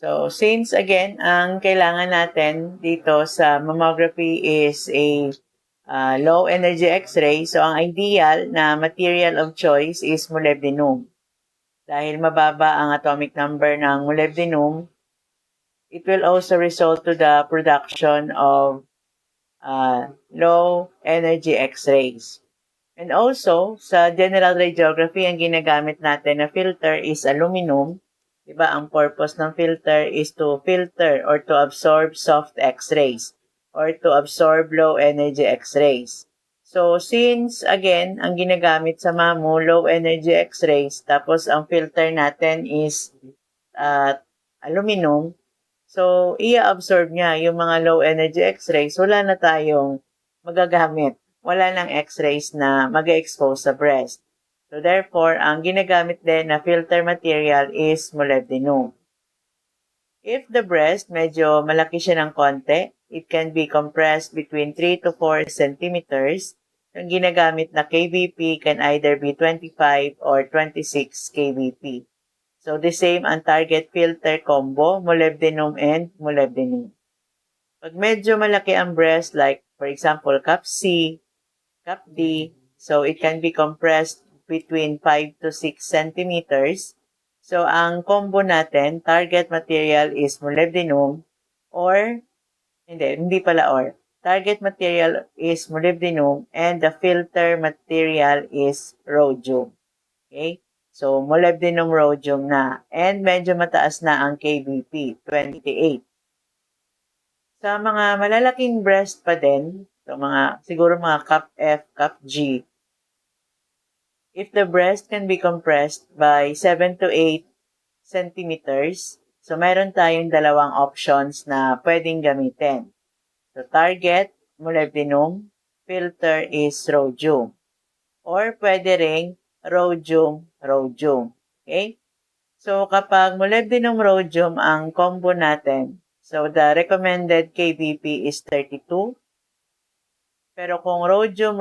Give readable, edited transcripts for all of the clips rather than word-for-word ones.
So, since again, ang kailangan natin dito sa mammography is a low energy X-ray, so ang ideal na material of choice is molybdenum. Dahil mababa ang atomic number ng molybdenum, it will also result to the production of low energy X-rays. And also, sa general radiography, ang ginagamit natin na filter is aluminum. Diba, ang purpose ng filter is to filter or to absorb soft X-rays or to absorb low energy X-rays. So, since, again, ang ginagamit sa mammo, low energy X-rays, tapos ang filter natin is aluminum, so, i-absorb niya yung mga low energy X-rays, wala na tayong magagamit. Wala nang X-rays na mag-expose sa breast. So, therefore, ang ginagamit din na filter material is molybdenum. If the breast, medyo malaki siya ng konti, it can be compressed between 3 to 4 centimeters. Ang ginagamit na kVp can either be 25 or 26 kVp. So, the same ang target filter combo, molybdenum and molybdenum. Pag medyo malaki ang breast, like for example, cup C, cup D, so it can be compressed between 5 to 6 centimeters. So, ang combo natin, target material is molybdenum or, hindi pala or. Target material is molybdenum and the filter material is rhodium. Okay? So, molybdenum rhodium na. And medyo mataas na ang kVp, 28. Sa mga malalaking breast pa din, so siguro mga cup F, cup G, if the breast can be compressed by 7 to 8 centimeters, so meron tayong dalawang options na pwedeng gamitin. So, target, molybdenum, filter is rhodium. Or pwede ring rhodium. Okay? So, kapag molybdenum rhodium ang combo natin, so the recommended kVp is 32. Pero kung rhodium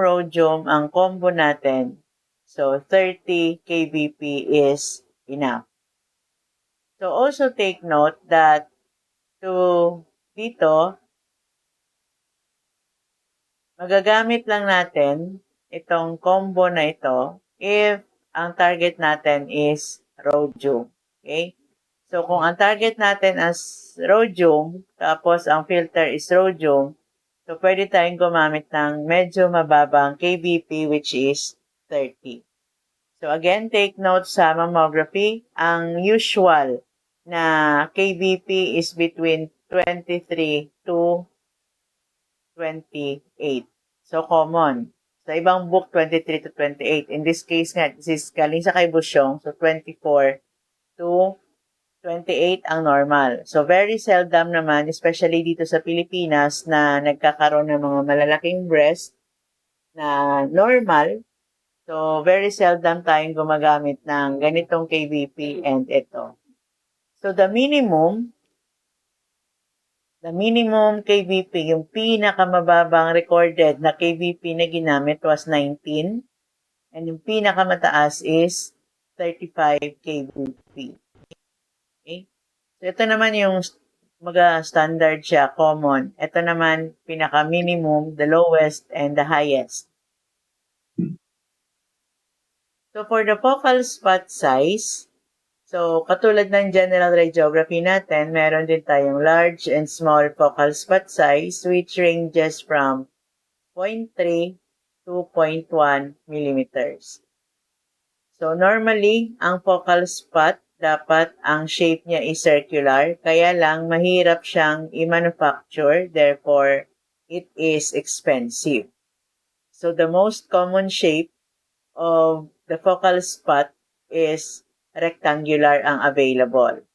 ang combo natin, so 30 kVp is enough. So, also take note that dito, magagamit lang natin itong combo na ito if ang target natin is rhodium. Okay? So, kung ang target natin as rhodium, tapos ang filter is rhodium, so pwede tayong gumamit ng medyo mababang kVp which is 30. So, again, take note sa mammography, ang usual na kVp is between 23 to 28. So, common. Sa ibang book, 23 to 28. In this case nga, this is galing sa kay Busyong, so 24 to 28 ang normal. So, very seldom naman, especially dito sa Pilipinas, na nagkakaroon ng mga malalaking breast na normal. So, very seldom tayong gumagamit ng ganitong kVp and ito. So, the minimum kVp, yung pinakamababang recorded na kVp na ginamit was 19. And yung pinakamataas is 35 kVp. Okay? So, ito naman yung standard siya, common. Ito naman, pinaka-minimum, the lowest, and the highest. So, for the focal spot size, so, katulad ng general radiography natin, meron din tayong large and small focal spot size which ranges from 0.3 to 0.1 millimeters. So, normally, ang focal spot, dapat ang shape niya is circular, kaya lang mahirap siyang i-manufacture, therefore, it is expensive. So, the most common shape of the focal spot is rectangular ang available.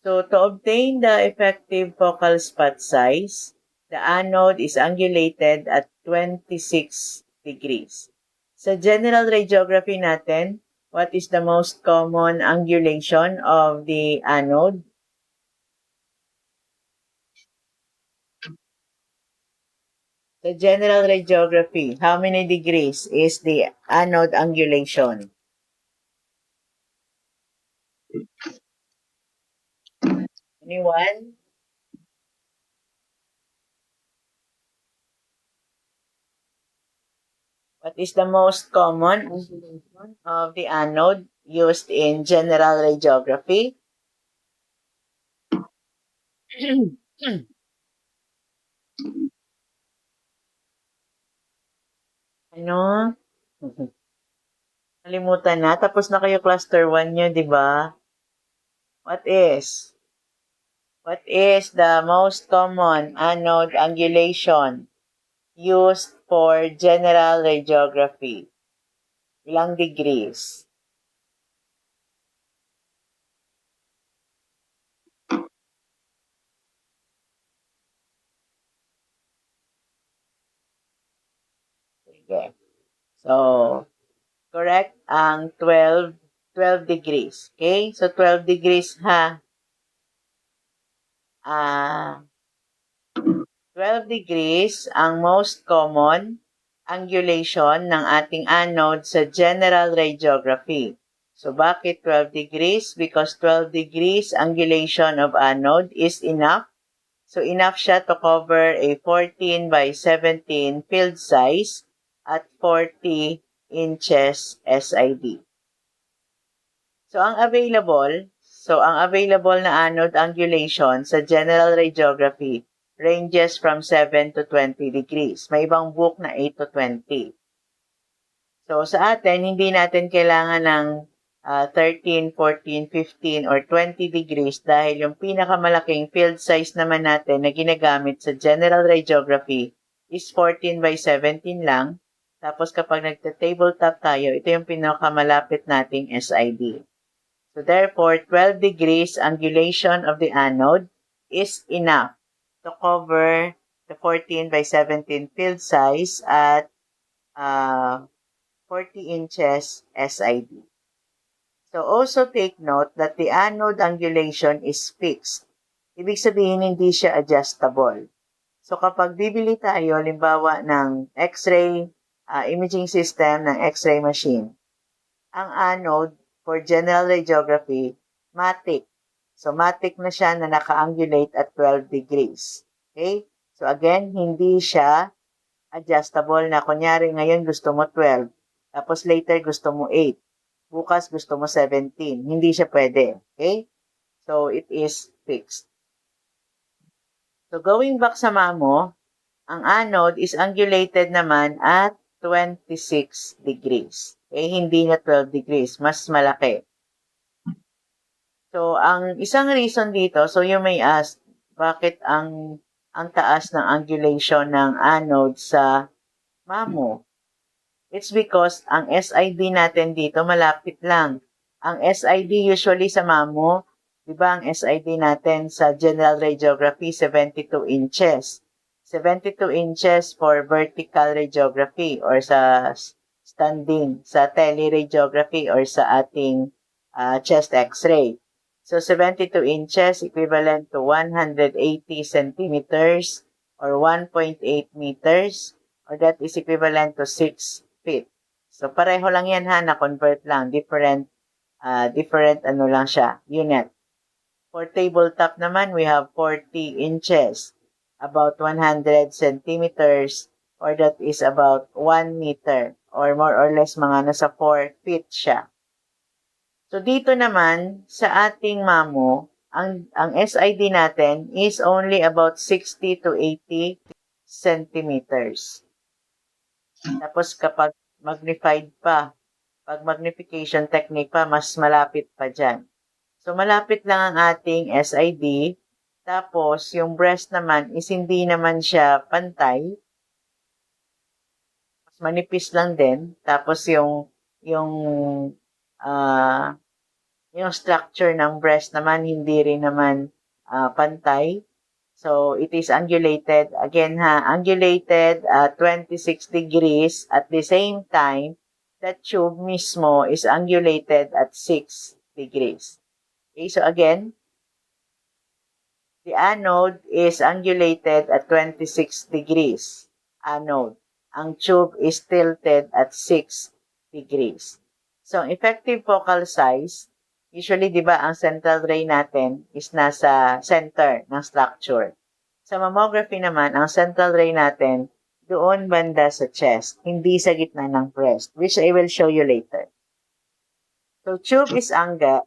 So, to obtain the effective focal spot size, the anode is angulated at 26 degrees. Sa general radiography natin, what is the most common angulation of the anode? Sa general radiography, how many degrees is the anode angulation? Anyone? What is the most common angulation of the anode used in general radiography? Ano? Nalimutan na. Tapos na kayo cluster 1 nyo, di ba? What is? What is the most common anode angulation used for general radiography? Ilang degrees? Sige. So, correct ang 12 degrees. Okay? So, 12 degrees ha. 12 degrees ang most common angulation ng ating anode sa general radiography. So, bakit 12 degrees? Because 12 degrees angulation of anode is enough. So, enough siya to cover a 14 by 17 field size at 40 inches SID. So, ang available na anode angulation sa general radiography ranges from 7 to 20 degrees. May ibang book na 8 to 20. So, sa atin, hindi natin kailangan ng 13, 14, 15, or 20 degrees dahil yung pinakamalaking field size naman natin na ginagamit sa general radiography is 14 by 17 lang. Tapos kapag nagta-tabletop tayo, ito yung pinakamalapit nating SID. So therefore, 12 degrees angulation of the anode is enough to cover the 14 by 17 field size at 40 inches SID. So also take note that the anode angulation is fixed. Ibig sabihin, hindi siya adjustable. So kapag bibili tayo, limbawa ng X-ray imaging system ng X-ray machine, ang anode for general radiography, matic. So, matic na siya na naka-angulate at 12 degrees. Okay? So, again, hindi siya adjustable na kunyari ngayon gusto mo 12, tapos later gusto mo 8, bukas gusto mo 17. Hindi siya pwede. Okay? So, it is fixed. So, going back sa mamo, ang anode is angulated naman at 26 degrees. Okay? Hindi na 12 degrees. Mas malaki. So, ang isang reason dito, so you may ask, bakit ang taas ng angulation ng anode sa mamo? It's because ang SID natin dito malapit lang. Ang SID usually sa mamo, di ba ang SID natin sa general radiography, 72 inches. 72 inches for vertical radiography or sa standing, sa teleradiography or sa ating chest x-ray. So, 72 inches equivalent to 180 centimeters or 1.8 meters or that is equivalent to 6 feet. So, pareho lang yan ha, na-convert lang. Different ano lang siya, unit. For tabletop naman, we have 40 inches, about 100 centimeters, or that is about 1 meter, or more or less mga nasa 4 feet siya. So, dito naman, sa ating mamo, ang SID natin is only about 60 to 80 centimeters. Tapos, kapag magnified pa, pag magnification technique pa, mas malapit pa dyan. So, malapit lang ang ating SID. Tapos, yung breast naman is hindi naman siya pantay. Mas manipis lang din. Tapos, yung structure ng breast naman, hindi rin naman pantay. So, it is angulated. Again ha, angulated at 26 degrees. At the same time, that tube mismo is angulated at 6 degrees. Okay, so again, the anode is angulated at 26 degrees. Anode. Ang tube is tilted at 6 degrees. So, ang effective focal size Usually, di ba, ang central ray natin is nasa center ng structure. Sa mammography naman, ang central ray natin doon banda sa chest, hindi sa gitna ng breast, which I will show you later. So tube is angled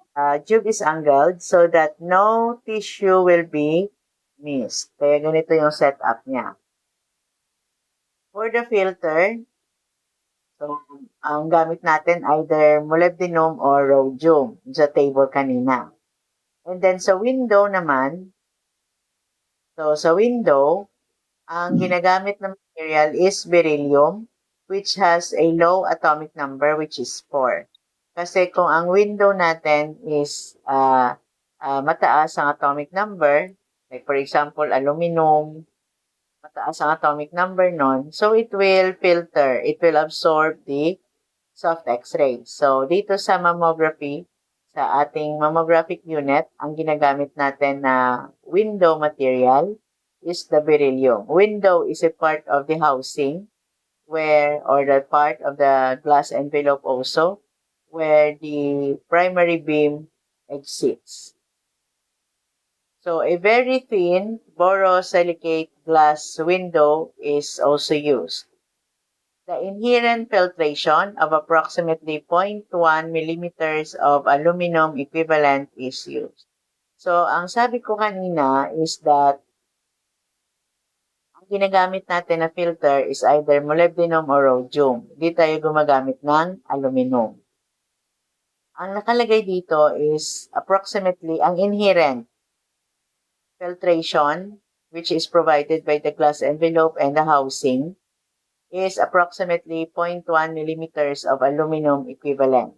so that no tissue will be missed. Kaya ganito yung setup niya. For the filter, so ang gamit natin either molybdenum or rhodium sa table kanina. And then sa window naman, so sa window, ang ginagamit na material is beryllium, which has a low atomic number, which is 4. Kasi kung ang window natin is mataas ang atomic number, like for example, aluminum, mataas ang atomic number nun, so it will filter, it will absorb the soft X-ray. So, dito sa mammography, sa ating mammographic unit, ang ginagamit natin na window material is the beryllium. Window is a part of the housing or the part of the glass envelope also, where the primary beam exits. So, a very thin borosilicate glass window is also used. The inherent filtration of approximately 0.1 millimeters of aluminum equivalent is used. So, ang sabi ko kanina is that ang ginagamit natin na filter is either molybdenum or rhodium. Hindi tayo gumagamit ng aluminum. Ang nakalagay dito is approximately ang inherent filtration, which is provided by the glass envelope and the housing, is approximately 0.1 millimeters of aluminum equivalent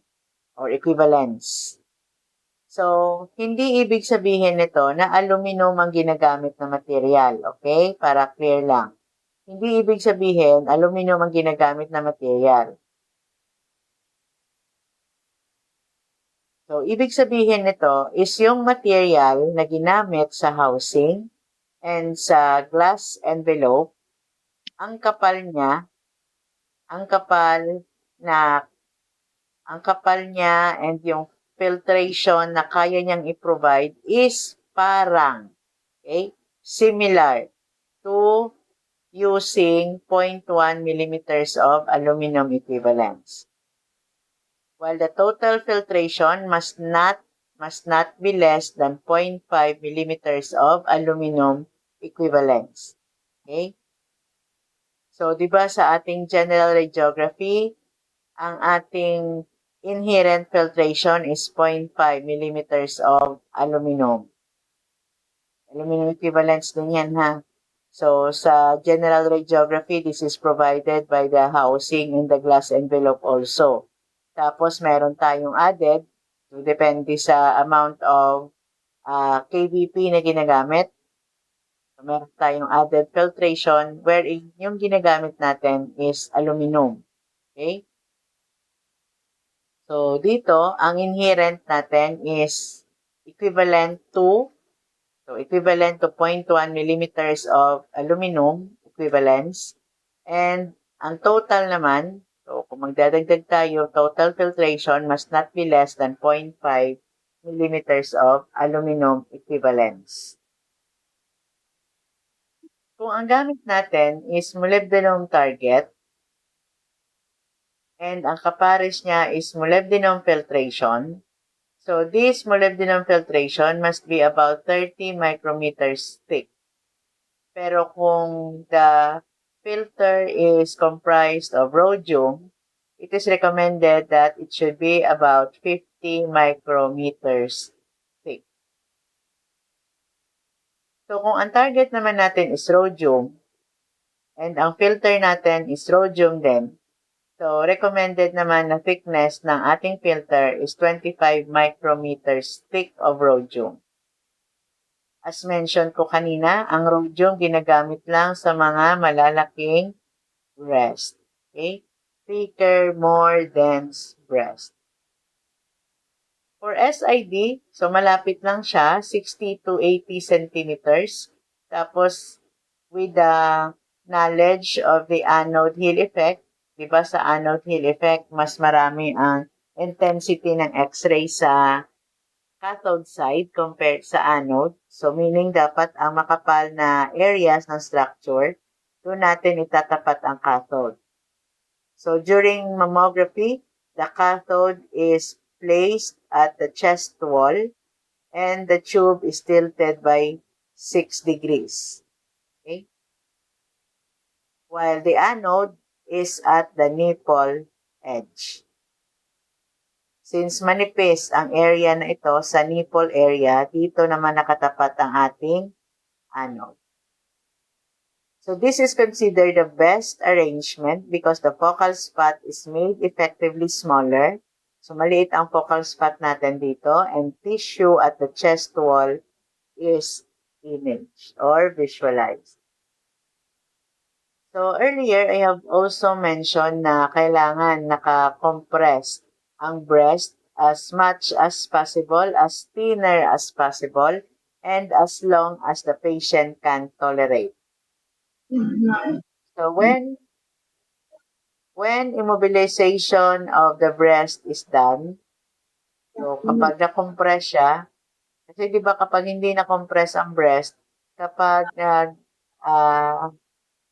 or equivalence. So, hindi ibig sabihin nito na aluminum ang ginagamit na material, okay? Para clear lang. Hindi ibig sabihin aluminum ang ginagamit na material. So, ibig sabihin nito is yung material na ginamit sa housing and sa glass envelope, ang kapal niya and yung filtration na kaya niyang i-provide is parang, okay, similar to using 0.1 millimeters of aluminum equivalents. While the total filtration must not be less than 0.5 millimeters of aluminum equivalents. Okay? So, di ba sa ating general radiography, ang ating inherent filtration is 0.5 millimeters of aluminum. Aluminum equivalents din yan, ha? So, sa general radiography, this is provided by the housing in the glass envelope also. Tapos, meron tayong added, so depende sa amount of kVp na ginagamit. So, meron tayong added filtration wherein yung ginagamit natin is aluminum. Okay? So, dito, ang inherent natin is equivalent to 0.1 millimeters of aluminum equivalents. And ang total naman, so kung magdadagdag tayo, total filtration must not be less than 0.5 millimeters of aluminum equivalents. Kung ang gamit natin is molybdenum target, and ang kapares niya is molybdenum filtration, so this molybdenum filtration must be about 30 micrometers thick. Pero kung the filter is comprised of rhodium, it is recommended that it should be about 50 micrometers thick. So, kung ang target naman natin is rhodium, and ang filter natin is rhodium din, so recommended naman na thickness ng ating filter is 25 micrometers thick of rhodium. As mentioned ko kanina, ang rhodium ginagamit lang sa mga malalaking breast. Okay? Thicker, more dense breast. For SID, so malapit lang siya, 60 to 80 centimeters. Tapos, with the knowledge of the anode Hill effect, di ba sa anode Hill effect, mas marami ang intensity ng X-ray sa cathode side compared sa anode. So, meaning dapat ang makapal na areas ng structure, doon natin itatapat ang cathode. So, during mammography, the cathode is placed at the chest wall and the tube is tilted by 6 degrees. Okay? While the anode is at the nipple edge. Since manipis ang area na ito sa nipple area, dito naman nakatapat ang ating anode. So this is considered the best arrangement because the focal spot is made effectively smaller. So maliit ang focal spot natin dito and tissue at the chest wall is imaged or visualized. So earlier, I have also mentioned na kailangan naka-compress ang breast as much as possible, as thinner as possible, and as long as the patient can tolerate. So when immobilization of the breast is done, so kapag na-compress siya, kasi di ba kapag hindi na-compress ang breast, kapag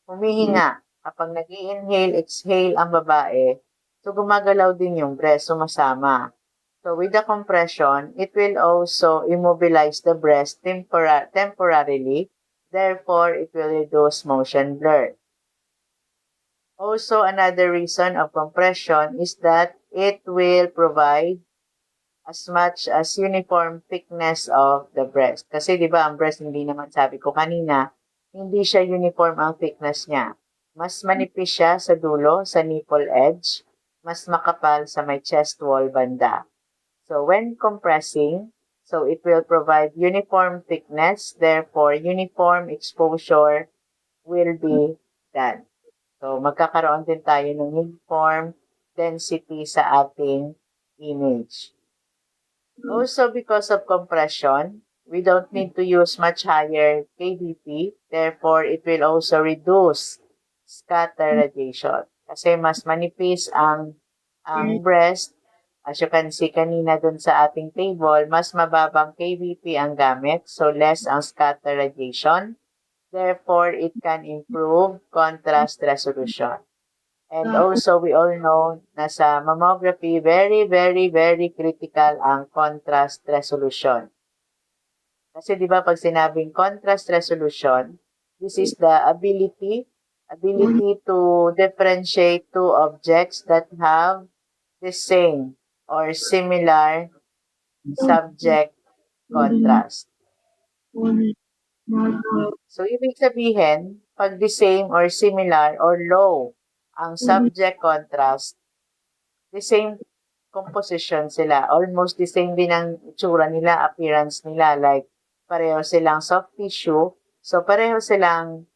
humihinga, kapag nag-i-inhale, exhale ang babae, so gumagalaw din yung breast, sumasama. So with the compression, it will also immobilize the breast temporarily, therefore it will reduce motion blur. Also, another reason of compression is that it will provide as much as uniform thickness of the breast. Kasi di ba ang breast, hindi naman sabi ko kanina, hindi siya uniform ang thickness niya. Mas manipis siya sa dulo, sa nipple edge, mas makapal sa may chest wall banda. So when compressing, so it will provide uniform thickness, therefore uniform exposure will be done. So magkakaroon din tayo ng uniform density sa ating image. Also, because of compression, we don't need to use much higher kVp. Therefore, it will also reduce scatter radiation. Kasi mas manipis ang breast. As you can see kanina dun sa ating table, mas mababang kVp ang gamit. So, less ang scatter radiation. Therefore, it can improve contrast resolution. And also, we all know na sa mammography, very, very, very critical ang contrast resolution. Kasi di ba pag sinabing contrast resolution, this is the ability to differentiate two objects that have the same or similar subject contrast. So, ibig sabihin, pag the same or similar or low ang subject contrast, the same composition sila. Almost the same din ang itsura nila, appearance nila. Like, pareho silang soft tissue. So, pareho silang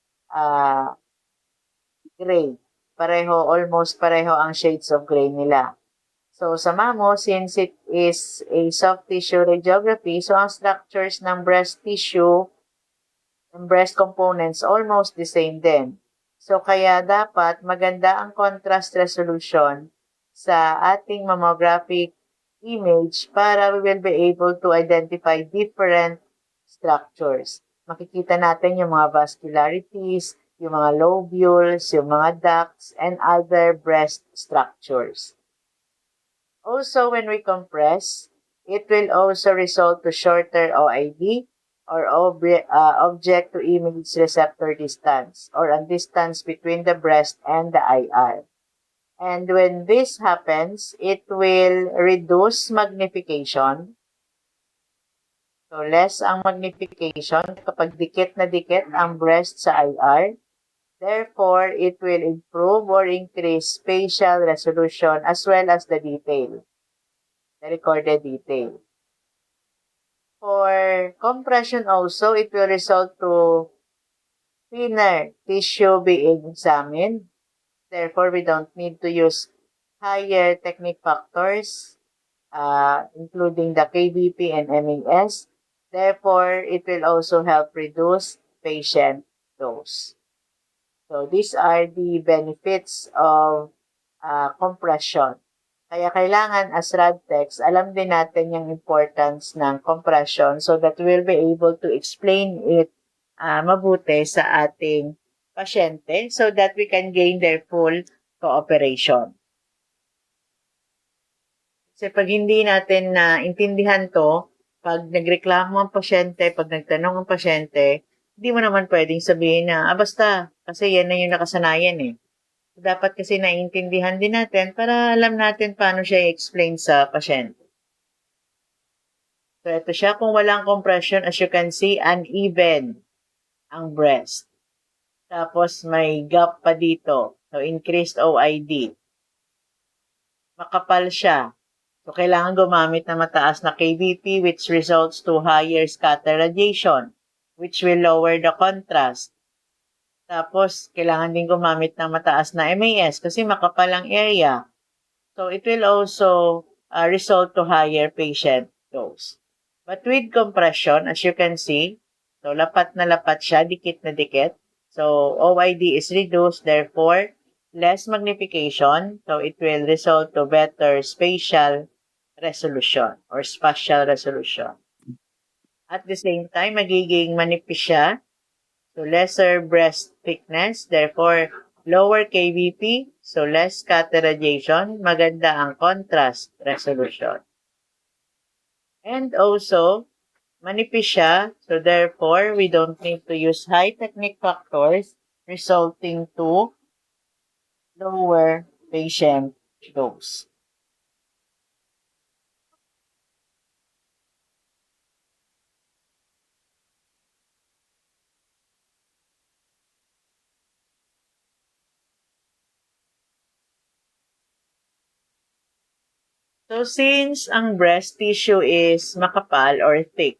gray. Almost pareho ang shades of gray nila. So, sa mammo, since it is a soft tissue radiography, so ang structures ng breast tissue, ng breast components, almost the same din. So, kaya dapat maganda ang contrast resolution sa ating mammographic image para we will be able to identify different structures. Makikita natin yung mga vascularities, yung mga lobules, yung mga ducts, and other breast structures. Also, when we compress, it will also result to shorter OID or object to image receptor distance or a distance between the breast and the IR. And when this happens, it will reduce magnification. So, less ang magnification kapag dikit na dikit ang breast sa IR. Therefore, it will improve or increase spatial resolution as well as the detail, the recorded detail. For compression also, it will result to thinner tissue being examined. Therefore, we don't need to use higher technique factors, including the kVp and MAS. Therefore, it will also help reduce patient dose. So, these are the benefits of compression. Kaya kailangan as RadTechs, alam din natin yung importance ng compression so that we'll be able to explain it mabuti sa ating pasyente so that we can gain their full cooperation. Kasi pag hindi natin intindihan to, pag nagreklamo ang pasyente, pag nagtanong ang pasyente, hindi mo naman pwedeng sabihin na, basta, kasi yan na yung nakasanayan eh. Dapat kasi naiintindihan din natin para alam natin paano siya i-explain sa pasyente. So, ito siya. Kung walang compression, as you can see, uneven ang breast. Tapos, may gap pa dito. So, increased OID. Makapal siya. So, kailangan gumamit ng mataas na kVp which results to higher scatter radiation which will lower the contrast. Tapos, kailangan din gumamit ng mataas na MAS kasi makapal ang area. So, it will also result to higher patient dose. But with compression, as you can see, so lapat na lapat siya, dikit na dikit. So, OID is reduced, therefore, less magnification. So, it will result to better spatial resolution or spatial resolution. At the same time, magiging manipis siya. So, lesser breast thickness, therefore, lower kVp, so less scatter radiation, maganda ang contrast resolution. And also, manipis siya, so therefore, we don't need to use high technique factors, resulting to lower patient dose. So, since ang breast tissue is makapal or thick,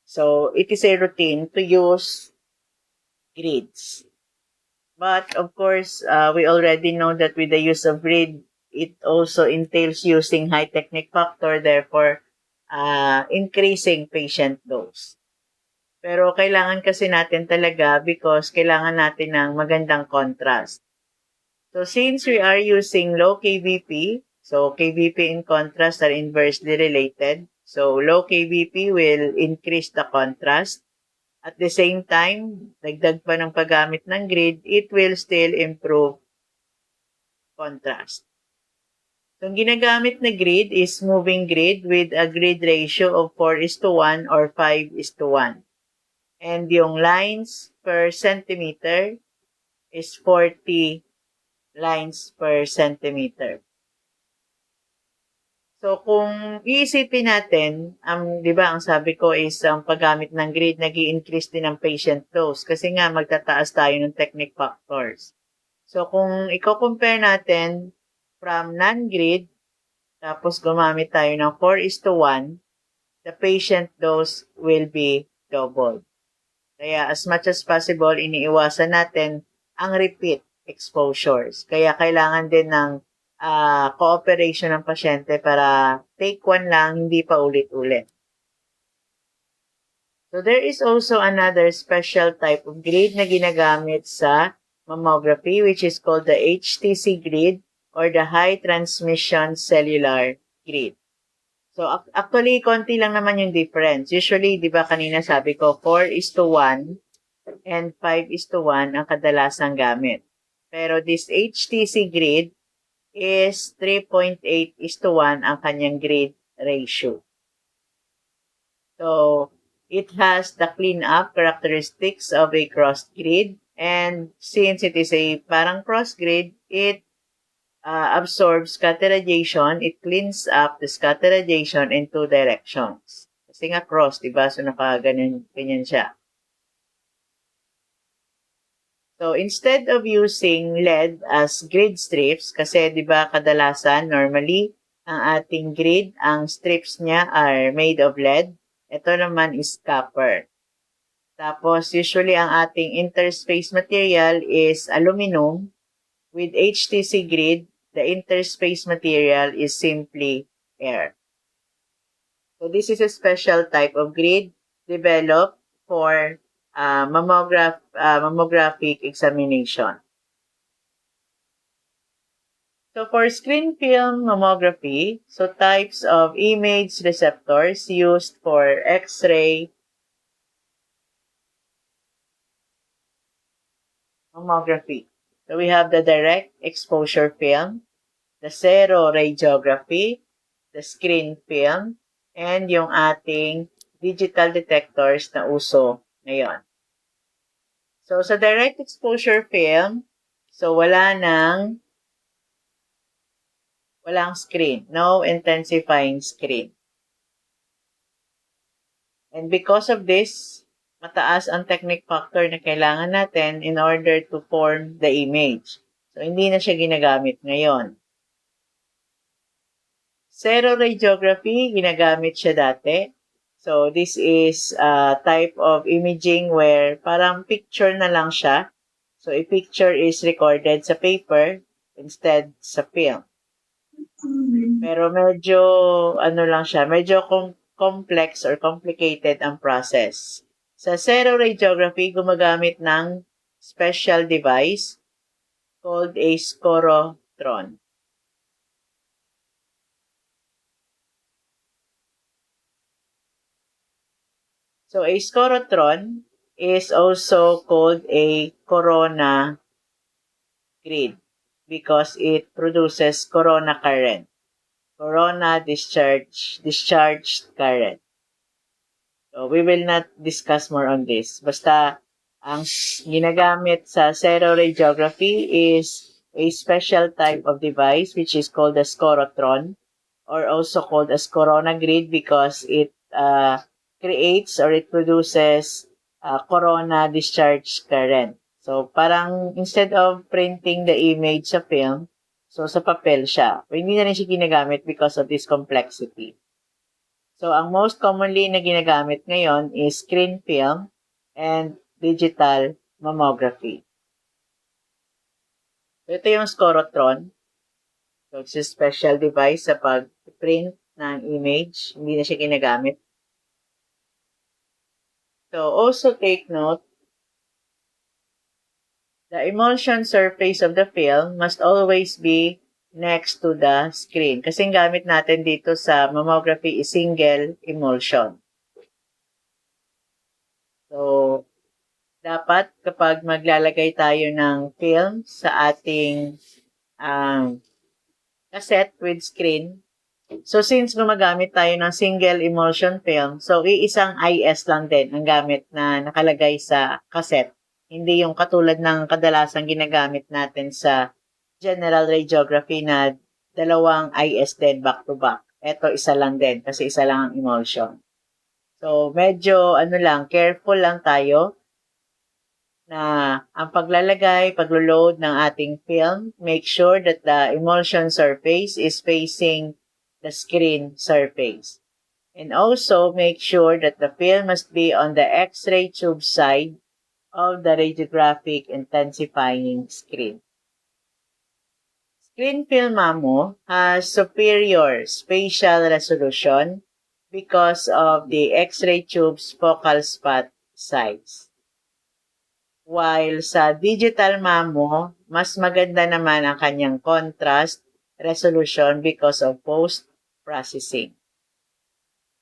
so it is a routine to use grids. But, of course, we already know that with the use of grid, it also entails using high technique factor, therefore, increasing patient dose. Pero kailangan kasi natin talaga because kailangan natin ng magandang contrast. So, since we are using low kVp, so kVp and contrast are inversely related. So, low kVp will increase the contrast. At the same time, dagdag pa ng paggamit ng grid, it will still improve contrast. So, ang ginagamit na grid is moving grid with a grid ratio of 4:1 or 5:1. And yung lines per centimeter is 40 lines per centimeter. So, kung iisipin natin, di ba, ang sabi ko is ang paggamit ng grid, nag-i-increase din ang patient dose kasi nga magtataas tayo ng technique factors. So, kung i-compare natin from non-grid, tapos gumamit tayo ng 4:1, the patient dose will be doubled. Kaya as much as possible, iniiwasan natin ang repeat exposures. Kaya kailangan din ng cooperation ng pasyente para take one lang, hindi pa ulit-ulit. So there is also another special type of grid na ginagamit sa mammography which is called the HTC grid or the high transmission cellular grid. So actually, konti lang naman yung difference. Usually, di ba kanina sabi ko, 4:1 and 5:1 ang kadalasang gamit. Pero this HTC grid is 3.8:1 ang kanyang grid ratio. So, it has the clean-up characteristics of a crossed grid. And since it is a parang cross grid, it absorbs scatter radiation. It cleans up the scatter radiation in two directions. Kasi nga cross, diba? So, ganyan siya. So, instead of using lead as grid strips, kasi di ba kadalasan, normally, ang ating grid, ang strips niya are made of lead. Ito naman is copper. Tapos, usually, ang ating interspace material is aluminum. With HTC grid, the interspace material is simply air. So, this is a special type of grid developed for mammographic examination. So, So for screen film mammography, so types of image receptors used for X-ray mammography. So we have the direct exposure film, the seroradiography, the screen film, and yung ating digital detectors na uso ngayon. So sa direct exposure film, so walang screen, no intensifying screen. And because of this, mataas ang technique factor na kailangan natin in order to form the image. So, hindi na siya ginagamit ngayon. Seroradiography, ginagamit siya dati. So, this is a type of imaging where parang picture na lang siya. So, a picture is recorded sa paper instead sa film. Pero medyo, lang siya, medyo complex or complicated ang process. Sa seroradiography, gumagamit ng special device called a scorotron. So, a scorotron is also called a corona grid because it produces corona current. Corona discharged current. So, we will not discuss more on this. Basta, ang ginagamit sa seroradiography is a special type of device which is called a scorotron or also called as corona grid because it creates or it produces corona discharge current. So, parang instead of printing the image sa film, so sa papel siya. Pero hindi na rin siya ginagamit because of this complexity. So, ang most commonly na ginagamit ngayon is screen film and digital mammography. So, ito yung scorotron. So, it's a special device sa pag-print ng image. Hindi na siya ginagamit. So, also take note, the emulsion surface of the film must always be next to the screen. Kasi ang gamit natin dito sa mammography is single emulsion. So, dapat kapag maglalagay tayo ng film sa ating cassette with screen, so since gumagamit tayo ng single emulsion film, so iisang IS lang din ang gamit na nakalagay sa cassette. Hindi yung katulad ng kadalasang ginagamit natin sa general radiography na dalawang IS din back to back. Ito isa lang din kasi isa lang ang emulsion. So medyo careful lang tayo na ang paglalagay, paglo-load ng ating film, make sure that the emulsion surface is facing the screen surface. And also make sure that the film must be on the X-ray tube side of the radiographic intensifying screen. Screen film mammo has superior spatial resolution because of the X-ray tube's focal spot size. While sa digital mammo, mas maganda naman ang kanyang contrast resolution because of post-processing.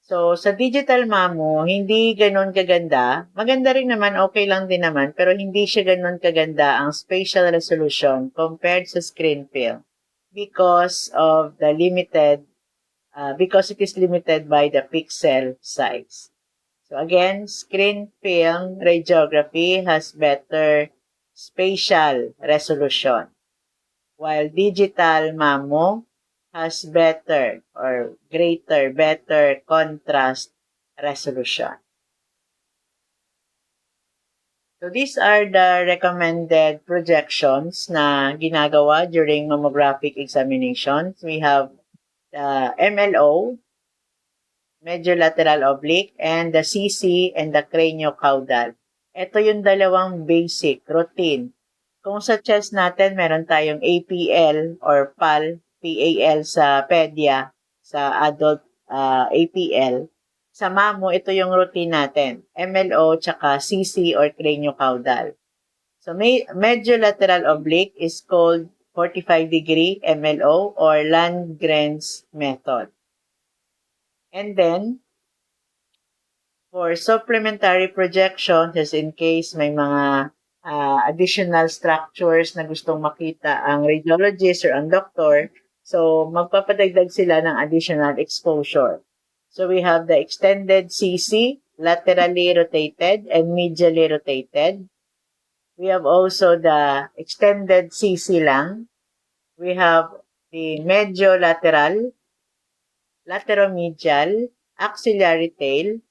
So, sa digital mammo, hindi ganun kaganda. Maganda rin naman, okay lang din naman, pero hindi siya ganun kaganda ang spatial resolution compared sa screen film because of the because it is limited by the pixel size. So again, screen film radiography has better spatial resolution, while digital mammo has better contrast resolution. So these are the recommended projections na ginagawa during mammographic examinations. We have the MLO, medial lateral oblique, and the CC and the craniocaudal. Ito yung dalawang basic routine. Kung sa chest natin, meron tayong APL or PAL sa pedia, sa adult APL. Sa mammo, ito yung routine natin, MLO tsaka CC or craniocaudal. So, medial lateral oblique is called 45-degree MLO or Landgren's method. And then, for supplementary projections, just in case may mga additional structures na gustong makita ang radiologist or ang doctor, so magpapadagdag sila ng additional exposure. So we have the extended CC, laterally rotated and medially rotated. We have also the extended CC lang. We have the mediolateral, lateromedial, axillary tail,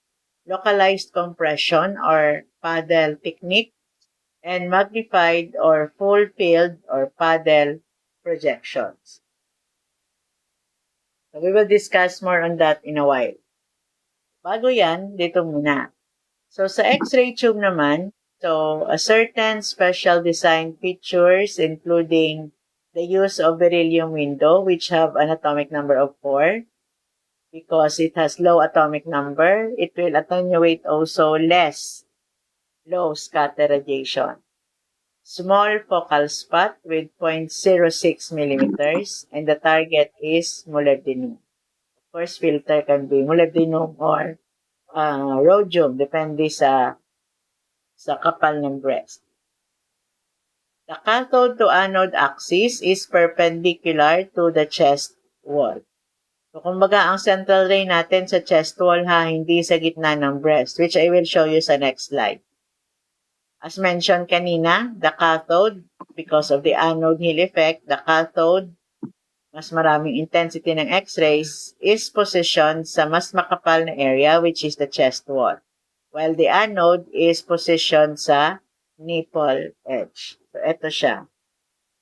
localized compression or paddle technique, and magnified or full field or paddle projections. So we will discuss more on that in a while. Bago yan, dito muna. So sa X-ray tube naman, so a certain special design features including the use of beryllium window which have an atomic number of 4. Because it has low atomic number, it will attenuate also less low scatter radiation. Small focal spot with 0.06 millimeters and the target is molybdenum. Of course, filter can be molybdenum or rhodium, depende sa kapal ng breast. The cathode to anode axis is perpendicular to the chest wall. So, kumbaga, ang central ray natin sa chest wall hindi sa gitna ng breast, which I will show you sa next slide. As mentioned kanina, the cathode, because of the anode Hill effect, the cathode, mas maraming intensity ng X-rays, is positioned sa mas makapal na area, which is the chest wall. While the anode is positioned sa nipple edge. So, ito siya.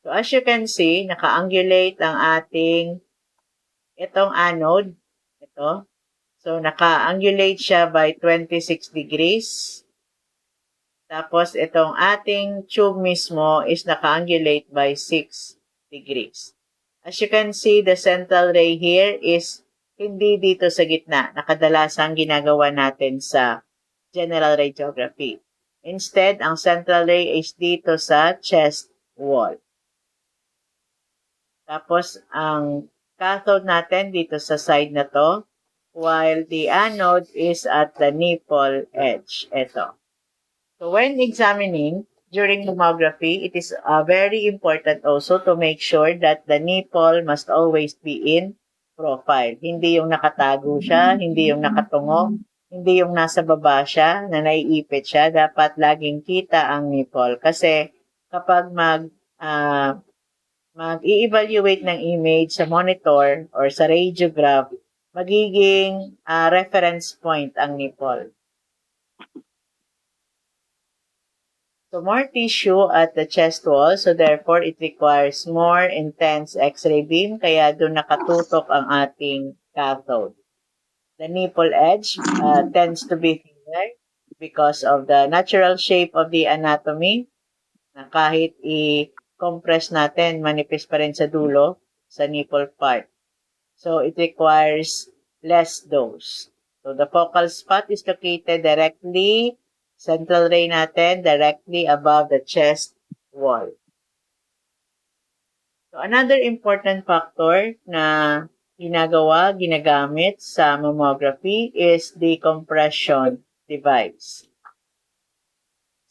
So, as you can see, naka-angulate ang ating itong anode. Ito. So, naka-angulate siya by 26 degrees. Tapos, itong ating tube mismo is naka-angulate by 6 degrees. As you can see, the central ray here is hindi dito sa gitna. Nakadalasang ginagawa natin sa general radiography. Instead, ang central ray is dito sa chest wall. Tapos, ang cathode natin dito sa side na to, while the anode is at the nipple edge. Ito. So, when examining during mammography, it is very important also to make sure that the nipple must always be in profile. Hindi yung nakatago siya, hindi yung nakatungo, hindi yung nasa baba siya, na naiipit siya. Dapat laging kita ang nipple. Kasi kapag mag-i-evaluate ng image sa monitor or sa radiograph, magiging reference point ang nipple. So, more tissue at the chest wall, so therefore, it requires more intense X-ray beam, kaya doon nakatutok ang ating cathode. The nipple edge tends to be thinner because of the natural shape of the anatomy, na kahit i-compress natin, manipis pa rin sa dulo, sa nipple part. So, it requires less dose. So, the focal spot is located directly, central ray natin, directly above the chest wall. So, another important factor na ginagamit sa mammography is the compression device.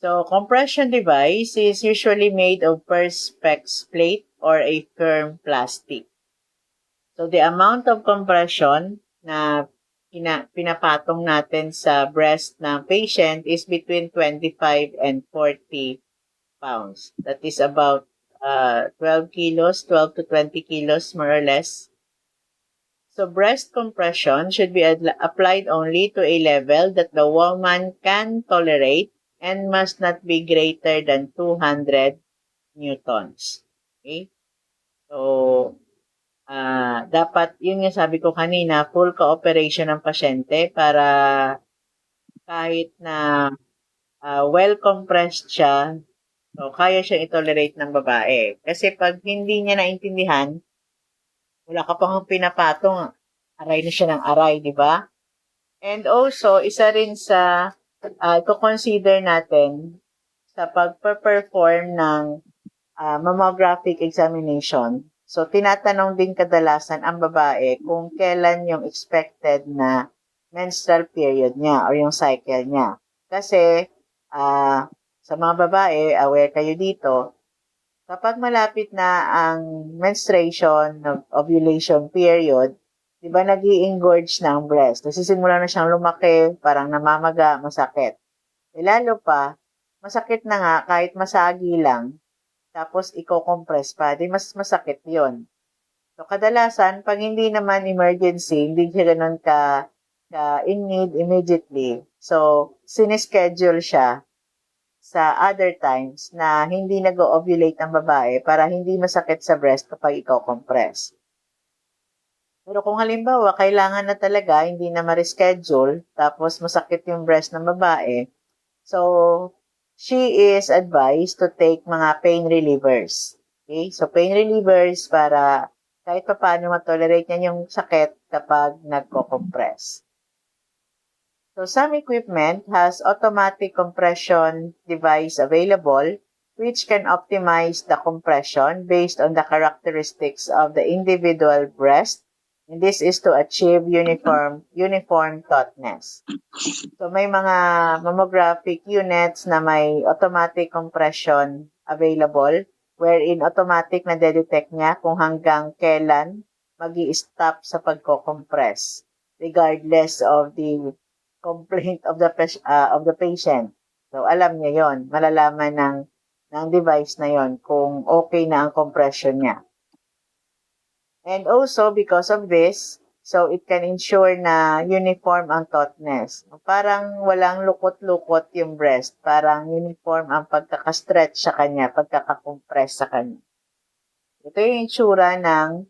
So, compression device is usually made of perspex plate or a firm plastic. So, the amount of compression na pinapatong natin sa breast ng patient is between 25 and 40 pounds. That is about 12 to 20 kilos, more or less. So, breast compression should be applied only to a level that the woman can tolerate and must not be greater than 200 newtons. Okay? So, dapat, yun yung sabi ko kanina, full cooperation ng pasyente para kahit na well-compressed siya, so kaya siyang i-tolerate ng babae. Kasi pag hindi niya naintindihan, wala ka pang pinapatong, aray na siya ng aray, di ba? And also, isa rin sa i-consider natin sa pag-perform ng mammographic examination. So, tinatanong din kadalasan ang babae kung kailan yung expected na menstrual period niya or yung cycle niya. Kasi, sa mga babae, aware kayo dito, kapag malapit na ang menstruation, ovulation period, di ba nag-i-engorge na ang breast? Nasisimula na siyang lumaki, parang namamaga, masakit. Lalo pa, masakit na nga kahit masagi lang, tapos i-compress pa, di mas masakit yon. So, kadalasan, pag hindi naman emergency, hindi siya ganun ka in need immediately. So, sineschedule siya sa other times na hindi nag-ovulate ang babae para hindi masakit sa breast kapag i-compress. Pero kung halimbawa, kailangan na talaga, hindi na ma-reschedule, tapos masakit yung breast ng babae, so, she is advised to take mga pain relievers. Okay? So, pain relievers para kahit pa paano matolerate niya yung sakit kapag nagko-compress. So, some equipment has automatic compression device available which can optimize the compression based on the characteristics of the individual breast. And this is to achieve uniform tautness. So, may mga mammographic units na may automatic compression available wherein automatic na detect niya kung hanggang kailan mag-i-stop sa pagko-compress regardless of the complaint of the patient. So, alam niya yon, malalaman ng device na yon kung okay na ang compression niya. And also, because of this, so it can ensure na uniform ang tautness. Parang walang lukot-lukot yung breast. Parang uniform ang pagkaka-stretch sa kanya, pagkaka-compress sa kanya. Ito yung itsura ng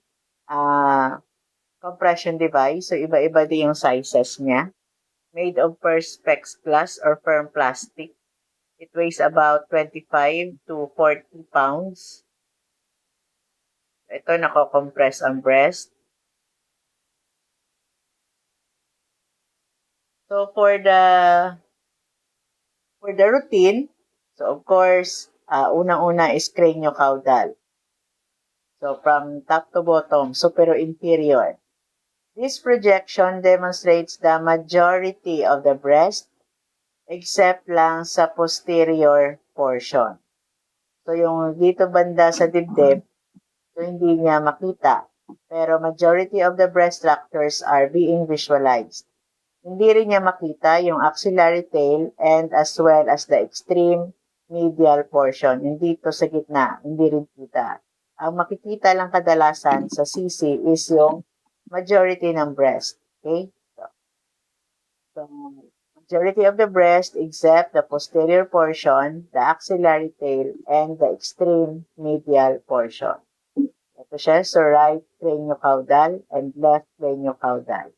compression device. So, iba-iba din yung sizes niya. Made of perspex glass or firm plastic. It weighs about 25 to 40 pounds. Ito, nako-compress ang breast. So, for the routine, so of course, unang-una is craniocaudal. So, from top to bottom, superior inferior. This projection demonstrates the majority of the breast except lang sa posterior portion. So, yung dito banda sa dibdib, so hindi niya makita. Pero majority of the breast structures are being visualized. Hindi rin niya makita yung axillary tail and as well as the extreme medial portion. Yung dito sa gitna, hindi rin kita. Ang makikita lang kadalasan sa CC is yung majority ng breast. Okay? So, majority of the breast except the posterior portion, the axillary tail, and the extreme medial portion. Ito siya, so right craniocaudal and left craniocaudal.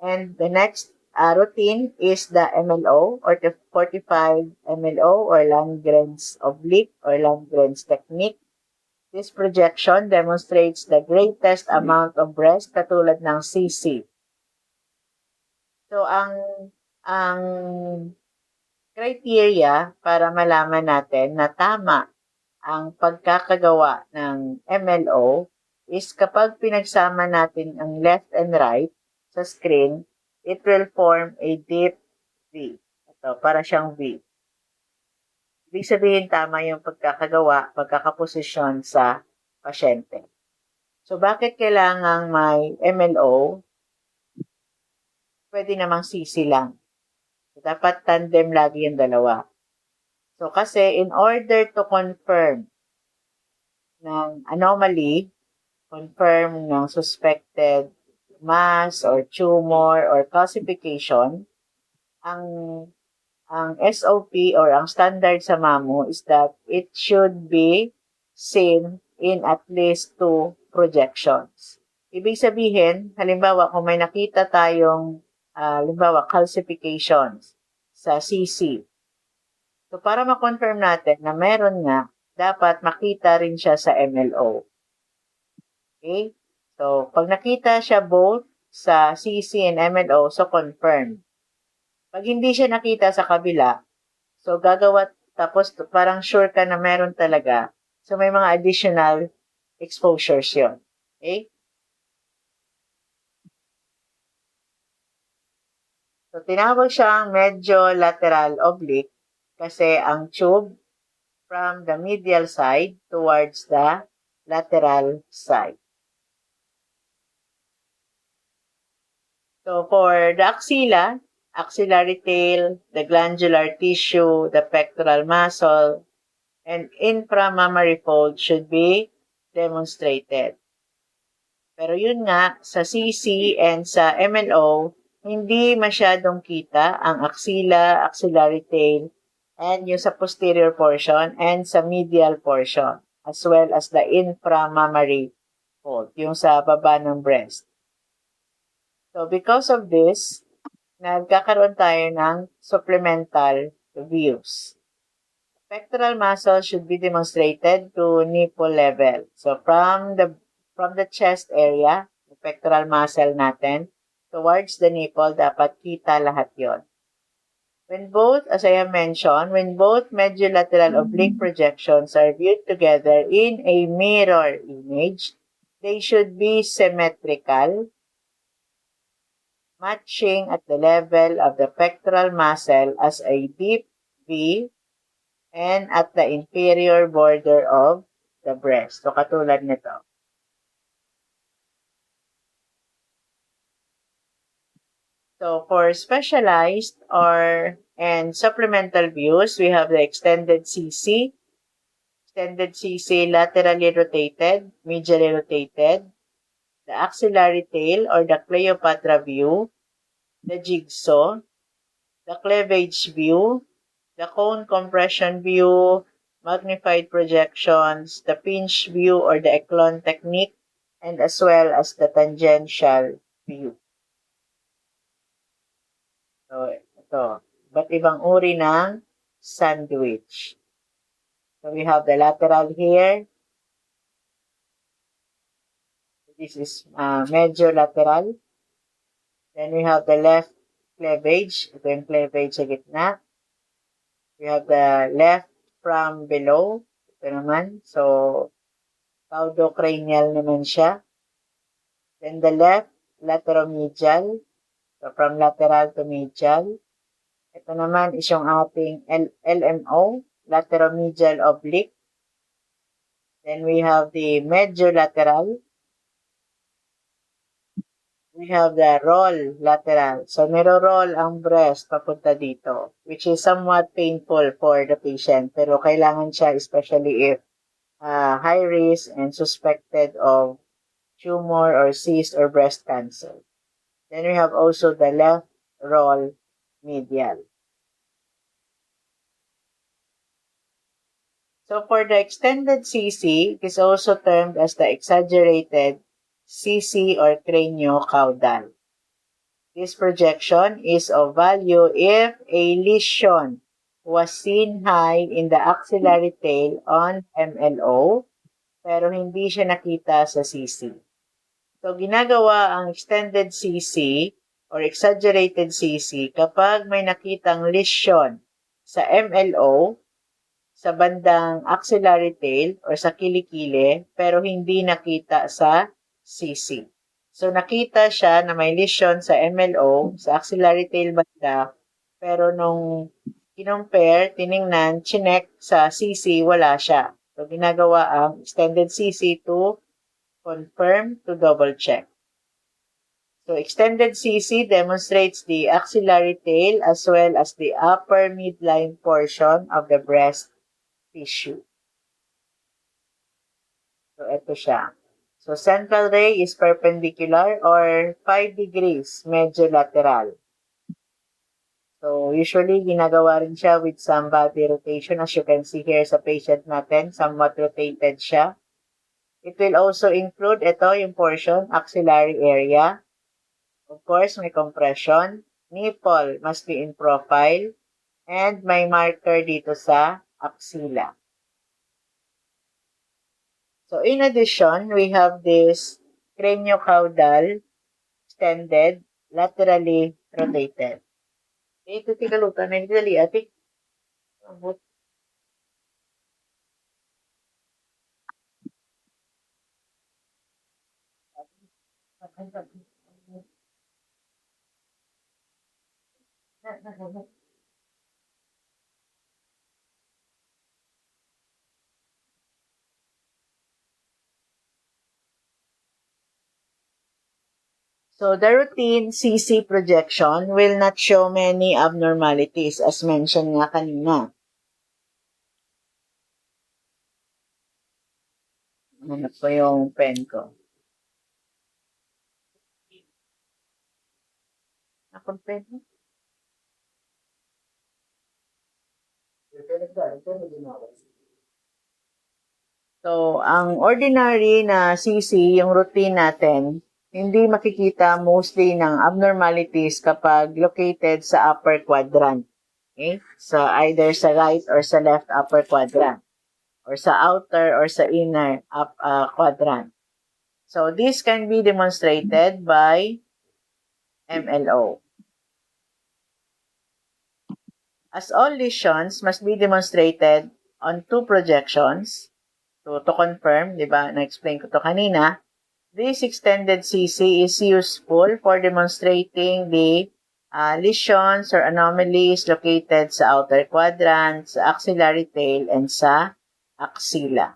And the next routine is the MLO or the 45 MLO or Landgren's oblique or Landgren's technique. This projection demonstrates the greatest amount of breast katulad ng CC. So, ang criteria para malaman natin na tama ang pagkakagawa ng MLO is kapag pinagsama natin ang left and right sa screen, it will form a deep V. Ito, para siyang V. Ibig sabihin, tama yung pagkakaposisyon sa pasyente. So, bakit kailangang may MLO? Pwede namang CC lang. So, dapat tandem lagi yung dalawa. So, kasi in order to confirm ng anomaly, confirm ng suspected mass or tumor or calcification, ang SOP or ang standard sa MAMO is that it should be seen in at least 2 projections. Ibig sabihin, halimbawa kung may nakita tayong halimbawa calcifications sa CC. So para ma-confirm natin na meron nga, dapat makita rin siya sa MLO. Okay? So pag nakita siya both sa CC and MLO, so confirm. Pag hindi siya nakita sa kabila, So, tapos parang sure ka na meron talaga. So, may mga additional exposures yun. Okay? So, tinawag siyang medyo lateral oblique kasi ang tube from the medial side towards the lateral side. So, for the axilla, axillary tail, the glandular tissue, the pectoral muscle, and inframammary fold should be demonstrated. Pero yun nga, sa CC and sa MLO, hindi masyadong kita ang axilla, axillary tail, and yung sa posterior portion and sa medial portion, as well as the inframammary fold, yung sa baba ng breast. So, because of this, nagkakaroon tayo ng supplemental views. Pectoral muscle should be demonstrated to nipple level. So, from the chest area, the pectoral muscle natin, towards the nipple, dapat kita lahat yon. When both, as I have mentioned, when both mediolateral oblique projections are viewed together in a mirror image, they should be symmetrical, matching at the level of the pectoral muscle as a deep V and at the inferior border of the breast. So, katulad nito. So, for specialized and supplemental views, we have the extended CC, laterally rotated, medially rotated, the axillary tail or the Cleopatra view, the jigsaw, the cleavage view, the cone compression view, magnified projections, the pinch view or the Eklund technique, and as well as the tangential view. So, ito. Iba't ibang uri ng sandwich. So, we have the lateral here. This is medyo lateral. Then we have the left cleavage. Ito yung cleavage sa gitna. We have the left from below. Ito naman. So, caudocranial naman siya. Then the left lateromedial. So, from lateral to medial. Ito naman is yung ating LMO, lateromedial oblique. Then we have the mediolateral. We have the roll lateral. So, niro-roll ang breast papunta dito, which is somewhat painful for the patient. Pero kailangan siya, especially if high risk and suspected of tumor or cyst or breast cancer. Then we have also the left roll medial. So for the extended CC, it is also termed as the exaggerated CC or craniocaudal. This projection is of value if a lesion was seen high in the axillary tail on MLO, pero hindi siya nakita sa CC. So, ginagawa ang extended CC or exaggerated CC kapag may nakitang lesion sa MLO, sa bandang axillary tail or sa kilikili, pero hindi nakita sa CC. So, nakita siya na may lesion sa MLO, sa axillary tail banda, pero nung kinompare, tiningnan, chinek sa CC, wala siya. So, ginagawa ang extended CC to confirm, to double check. So, extended CC demonstrates the axillary tail as well as the upper midline portion of the breast tissue. So, ito siya. So, central ray is perpendicular or 5 degrees, medyo lateral. So, usually, ginagawa rin siya with some body rotation. As you can see here sa patient natin, somewhat rotated siya. It will also include, ito yung portion, axillary area. Of course, may compression. Nipple must be in profile. And may marker dito sa axilla. So, in addition, we have this craniocaudal, extended, laterally rotated. Ito, tika luta na dali, ate. So the routine CC projection will not show many abnormalities as mentioned nga kanina. Hanap ko yung pen ko. Ako pen. So, ang ordinary na CC, yung routine natin, hindi makikita mostly ng abnormalities kapag located sa upper quadrant. Okay? So, either sa right or sa left upper quadrant, or sa outer or sa inner quadrant. So, this can be demonstrated by MLO. As all lesions must be demonstrated on two projections, to confirm, di ba, na-explain ko to kanina, this extended CC is useful for demonstrating the lesions or anomalies located sa outer quadrant, sa axillary tail, and sa axilla.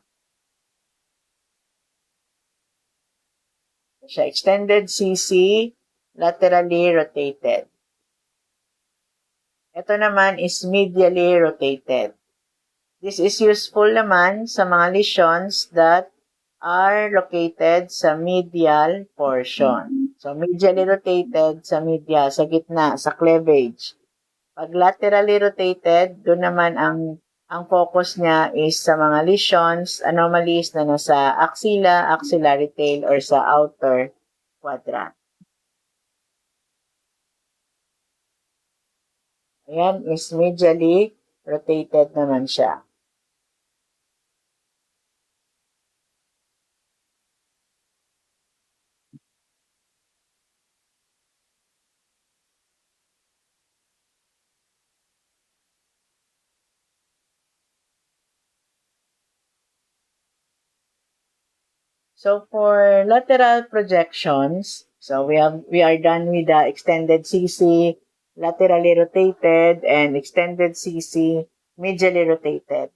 Siya, extended CC, laterally rotated. Ito naman is medially rotated. This is useful naman sa mga lesions that are located sa medial portion. So, medially rotated sa media, sa gitna, sa cleavage. Pag laterally rotated, doon naman ang focus niya is sa mga lesions, anomalies na nasa axilla, axillary tail, or sa outer quadrant. Ayan is medially rotated naman siya. So for lateral projections, so we are done with the extended CC, laterally rotated, and extended CC, medially rotated.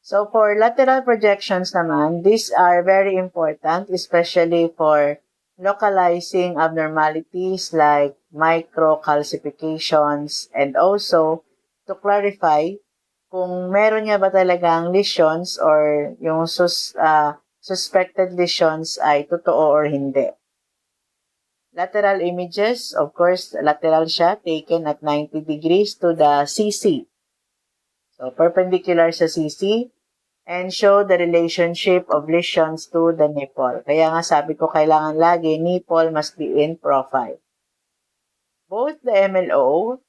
So for lateral projections naman, these are very important, especially for localizing abnormalities like microcalcifications, and also to clarify kung meron nga ba talagang lesions or yung suspected lesions ay totoo or hindi. Lateral images, of course, lateral siya, taken at 90 degrees to the CC. So, perpendicular sa CC, and show the relationship of lesions to the nipple. Kaya nga sabi ko, kailangan lagi, nipple must be in profile. Both the MLO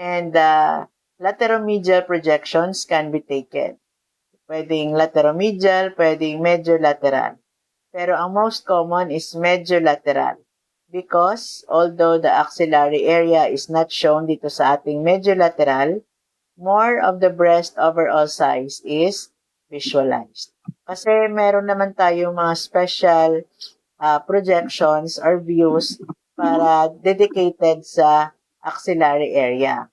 and the lateromedial projections can be taken. Pwedeng lateromedial, pwedeng mediolateral. Pero ang most common is mediolateral because although the axillary area is not shown dito sa ating mediolateral, more of the breast overall size is visualized. Kasi meron naman tayong mga special projections or views para dedicated sa axillary area.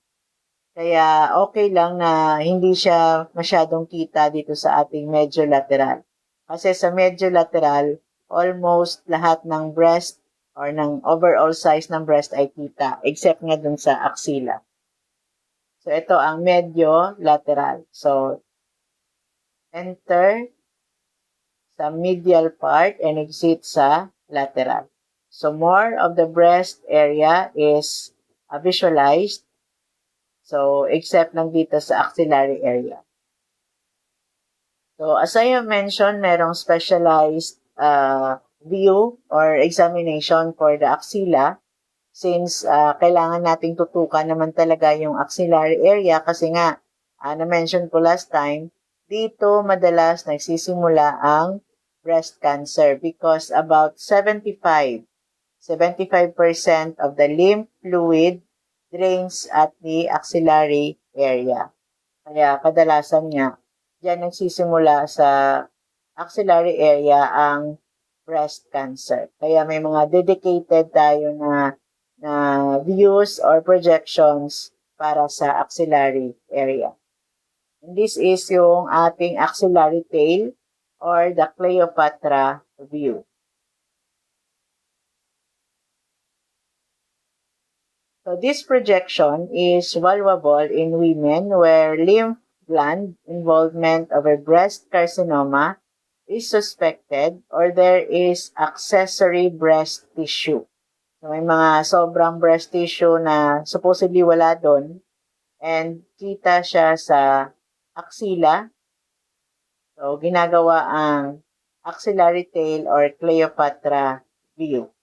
Kaya okay lang na hindi siya masyadong kita dito sa ating mediolateral. Kasi sa mediolateral, almost lahat ng breast or ng overall size ng breast ay kita, except nga dun sa axilla. So, ito ang mediolateral. So, enter sa medial part and exit sa lateral. So, more of the breast area is visualized. So, except lang dito sa axillary area. So, as I have mentioned, merong specialized view or examination for the axilla since kailangan nating tutukan naman talaga yung axillary area kasi nga, na-mention ko last time, dito madalas nagsisimula ang breast cancer because about 75% of the lymph fluid drains at the axillary area. Kaya kadalasan nga, diyan nagsisimula sa axillary area ang breast cancer. Kaya may mga dedicated tayo na views or projections para sa axillary area. And this is yung ating axillary tail or the Cleopatra view. So this projection is valuable in women where lymph gland involvement of a breast carcinoma is suspected or there is accessory breast tissue. So may mga sobrang breast tissue na supposedly wala doon and kita siya sa axilla. So ginagawa ang axillary tail or Cleopatra view.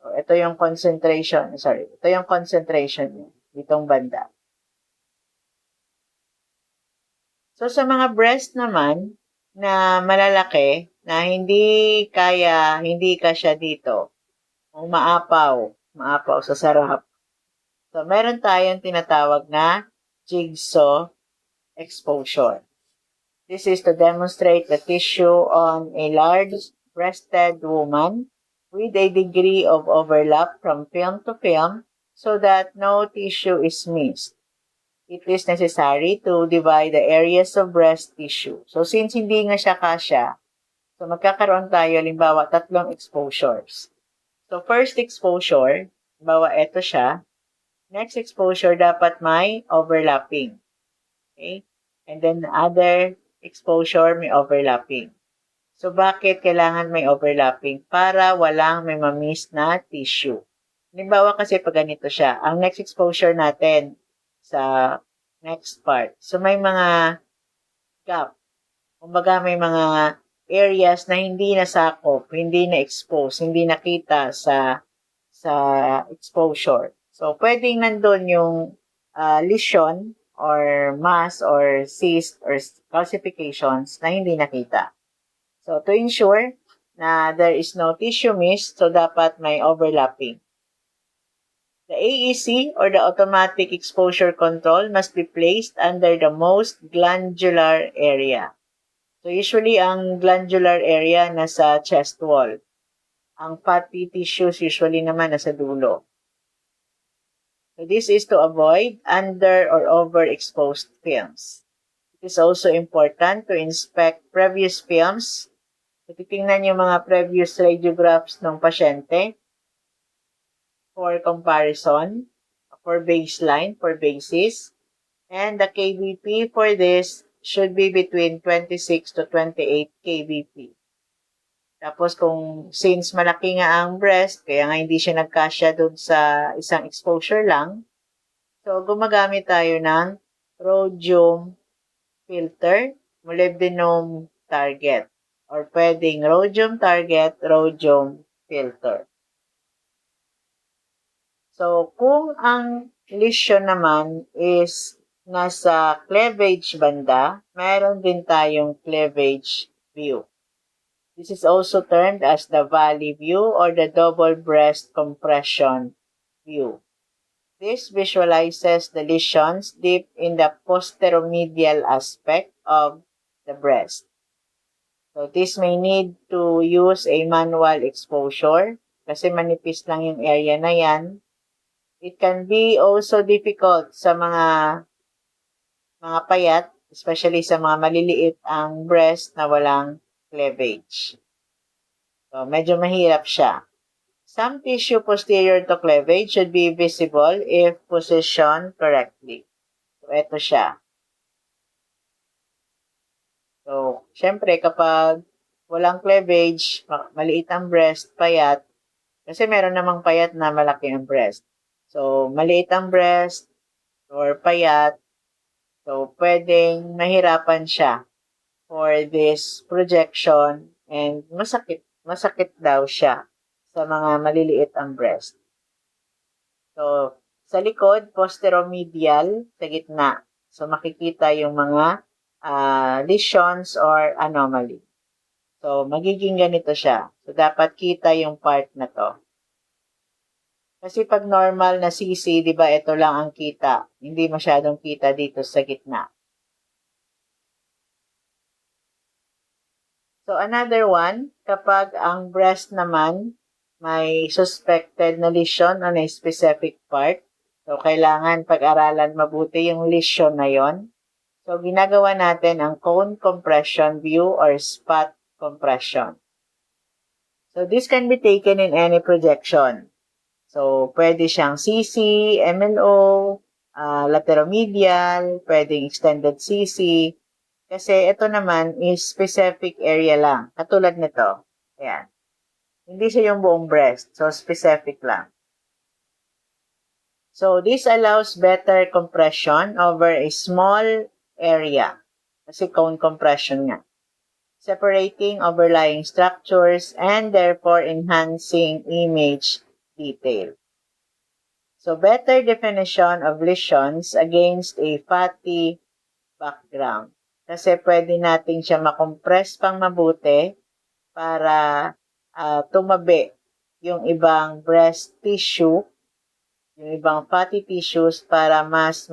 So, ito yung concentration niya, ditong banda. So, sa mga breast naman na malalaki, na hindi kasya dito, o maapaw sa sarap. So, meron tayong tinatawag na jigsaw exposure. This is to demonstrate the tissue on a large breasted woman with a degree of overlap from film to film so that no tissue is missed. It is necessary to divide the areas of breast tissue. So, since hindi nga siya kasya, so magkakaroon tayo, limbawa, 3 exposures. So, first exposure, limbawa, ito siya. Next exposure, dapat may overlapping. Okay? And then, the other exposure, may overlapping. So, bakit kailangan may overlapping? Para walang may mamiss na tissue. Halimbawa kasi pag ganito siya, ang next exposure natin sa next part. So, may mga gap. Kumbaga, may mga areas na hindi nasakop, hindi na-expose, hindi nakita sa exposure. So, pwedeng nandun yung lesion or mass or cyst or calcifications na hindi nakita. So, to ensure na there is no tissue missed, so dapat may overlapping. The AEC or the automatic exposure control must be placed under the most glandular area. So, usually, ang glandular area nasa chest wall. Ang fatty tissues usually naman nasa dulo. So, this is to avoid under or overexposed films. It is also important to inspect previous films. So, titingnan yung mga previous radiographs ng pasyente for comparison, for baseline, for basis. And the KBP for this should be between 26 to 28 KBP. Tapos since malaki nga ang breast, kaya nga hindi siya nagkasya doon sa isang exposure lang, so gumagamit tayo ng rhodium filter, molybdenum target, or pwedeng rhodium target, rhodium filter. So, kung ang lesion naman is nasa cleavage banda, meron din tayong cleavage view. This is also termed as the valley view or the double breast compression view. This visualizes the lesions deep in the posteromedial aspect of the breast. So, this may need to use a manual exposure kasi manipis lang yung area na yan. It can be also difficult sa mga payat, especially sa mga maliliit ang breast na walang cleavage. So, medyo mahirap siya. Some tissue posterior to cleavage should be visible if positioned correctly. So, ito siya. So, syempre, kapag walang cleavage, maliit ang breast, payat, kasi meron namang payat na malaki ang breast. So, maliit ang breast or payat, so, pwedeng mahirapan siya for this projection and masakit daw siya sa mga maliliit ang breast. So, sa likod, posteromedial, sa gitna. So, makikita yung mga lesions or anomaly. So, magiging ganito siya. So, dapat kita yung part na to. Kasi pag normal na CC, di ba, ito lang ang kita. Hindi masyadong kita dito sa gitna. So, another one, kapag ang breast naman may suspected na lesion on a specific part, so kailangan pag-aralan mabuti yung lesion na yon. So, ginagawa natin ang cone compression view or spot compression. So, this can be taken in any projection. So, pwede siyang CC, MLO, lateromedial, pwedeng extended CC, kasi ito naman is specific area lang. Katulad nito. Ayan. Hindi siya yung buong breast. So, specific lang. So, this allows better compression over a small area. Kasi cone compression nga. Separating overlying structures and therefore enhancing image detail. So, better definition of lesions against a fatty background. Kasi pwede natin siya makompress pang mabuti para tumabi yung ibang breast tissue, yung ibang fatty tissues para mas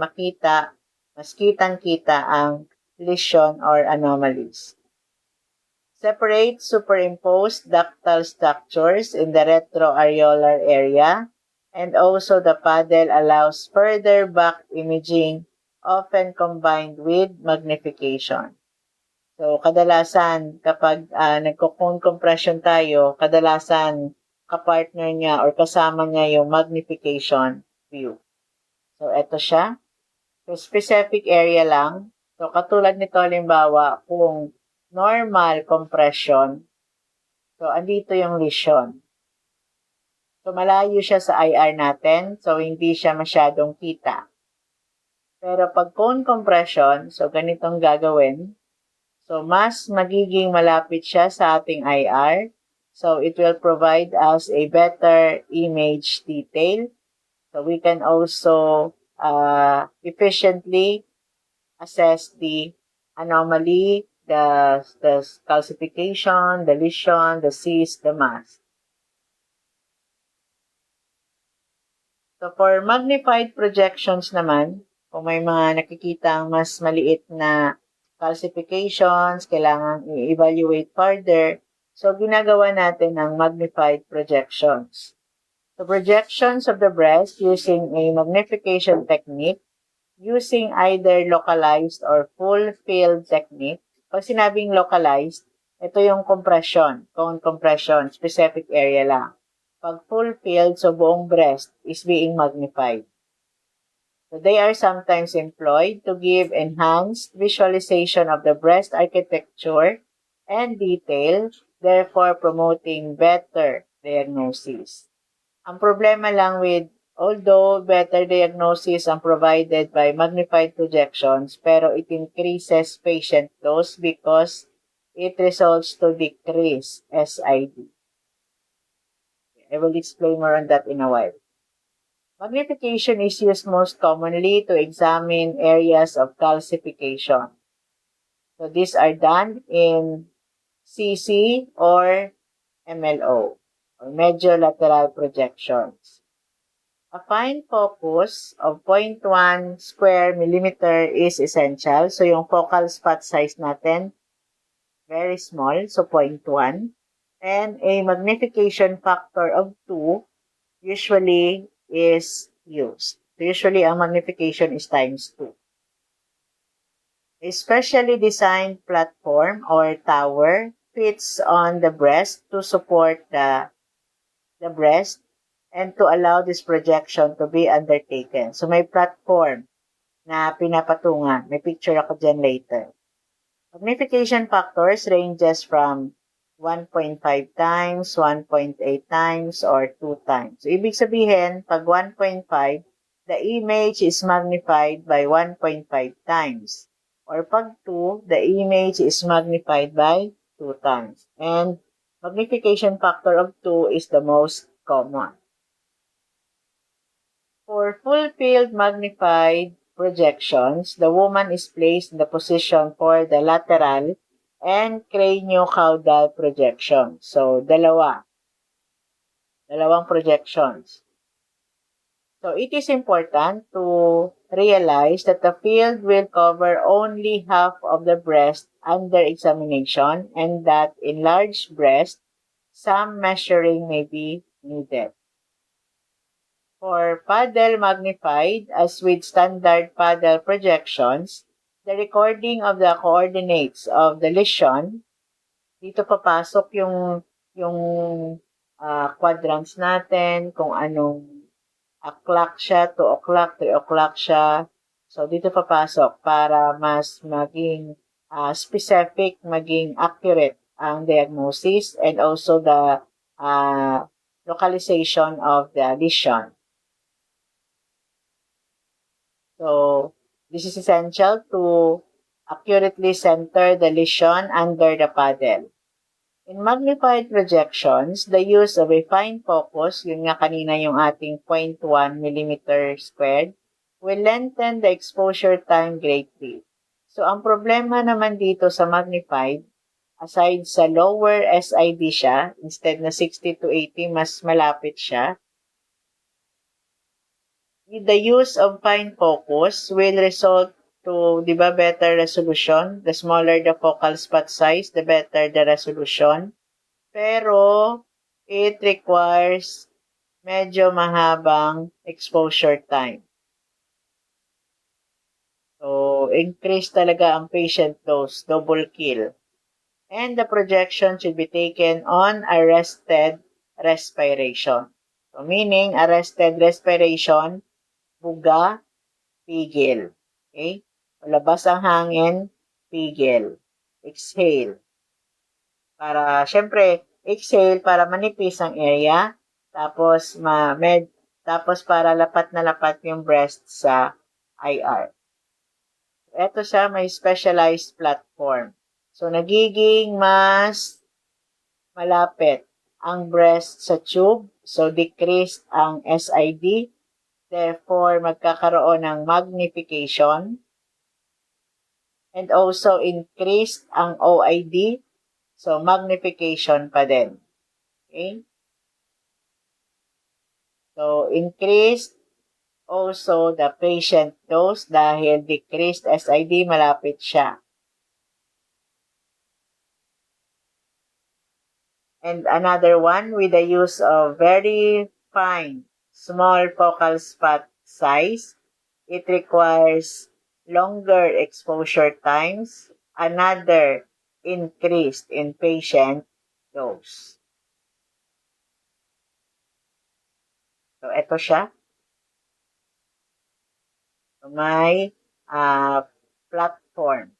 kitang-kita ang lesion or anomalies. Separate superimposed ductal structures in the retroareolar area, and also the paddle allows further back imaging, often combined with magnification. So, kadalasan, kapag nagko-cone compression tayo, kadalasan kapartner niya or kasama niya yung magnification view. So, eto siya. So, specific area lang. So, katulad nito, halimbawa, kung normal compression, so, andito yung lesion. So, malayo siya sa IR natin. So, hindi siya masyadong kita. Pero pag cone compression, so ganitong gagawin. So, mas magiging malapit siya sa ating IR. So, it will provide us a better image detail. So, we can also efficiently assess the anomaly, the calcification, the lesion, the cyst, the mass. So, for magnified projections naman, kung may mga nakikitang mas maliit na calcifications, kailangan i-evaluate further. So, ginagawa natin ng magnified projections. So, projections of the breast using a magnification technique, using either localized or full field technique. Pag sinabing localized, ito yung compression, cone compression, specific area lang. Pag full field, so buong breast is being magnified. So they are sometimes employed to give enhanced visualization of the breast architecture and detail, therefore promoting better diagnosis. Ang problema lang with, although better diagnosis ang provided by magnified projections, pero it increases patient dose because it results to decrease SID. I will explain more on that in a while. Magnification is used most commonly to examine areas of calcification. So these are done in CC or MLO, or major lateral projections. A fine focus of 0.1 square millimeter is essential. So yung focal spot size natin, very small, so 0.1. And a magnification factor of 2 usually is used. So usually, ang magnification is times 2. A specially designed platform or tower fits on the breast to support the breast and to allow this projection to be undertaken. So may platform na pinapatungan. May picture ako dyan later. Magnification factors ranges from 1.5 times, 1.8 times, or 2 times. So, ibig sabihin, pag 1.5, the image is magnified by 1.5 times. Or pag 2, the image is magnified by 2 times. And magnification factor of 2 is the most common. For full field magnified projections, the woman is placed in the position for the lateral and craniocaudal projection. So, dalawang projections. So it is important to realize that the field will cover only half of the breast under examination and that in large breast, some measuring may be needed. For paddle magnified, as with standard paddle projections, the recording of the coordinates of the lesion, dito papasok yung quadrants natin, kung anong o'clock siya, 2 o'clock, 3 o'clock siya. So, dito papasok para mas maging specific, maging accurate ang diagnosis and also the localization of the lesion. So, this is essential to accurately center the lesion under the paddle. In magnified projections, the use of a fine focus, yun nga kanina yung ating 0.1 mm squared, will lengthen the exposure time greatly. So, ang problema naman dito sa magnified, aside sa lower SID siya, instead na 60 to 80, mas malapit siya, the use of fine focus will result to, di ba, better resolution. The smaller the focal spot size, the better the resolution. Pero, it requires medyo mahabang exposure time. So, increase talaga ang patient dose, double kill. And the projection should be taken on arrested respiration. So, meaning, arrested respiration, buga, pigil. Okay? Labas ang hangin, pigil. Exhale. Para, syempre, exhale para manipis ang area. Tapos, tapos para lapat na lapat yung breast sa IR. Ito siya, may specialized platform. So, nagiging mas malapit ang breast sa tube. So, decreased ang SID. Therefore, magkakaroon ng magnification. And also, increased ang OID. So, magnification pa din. Okay? So, increased also the patient dose dahil decreased SID, malapit siya. And another one with the use of very fine, small focal spot size. It requires longer exposure times. Another increased in patient dose. So, ito siya. So, may platform.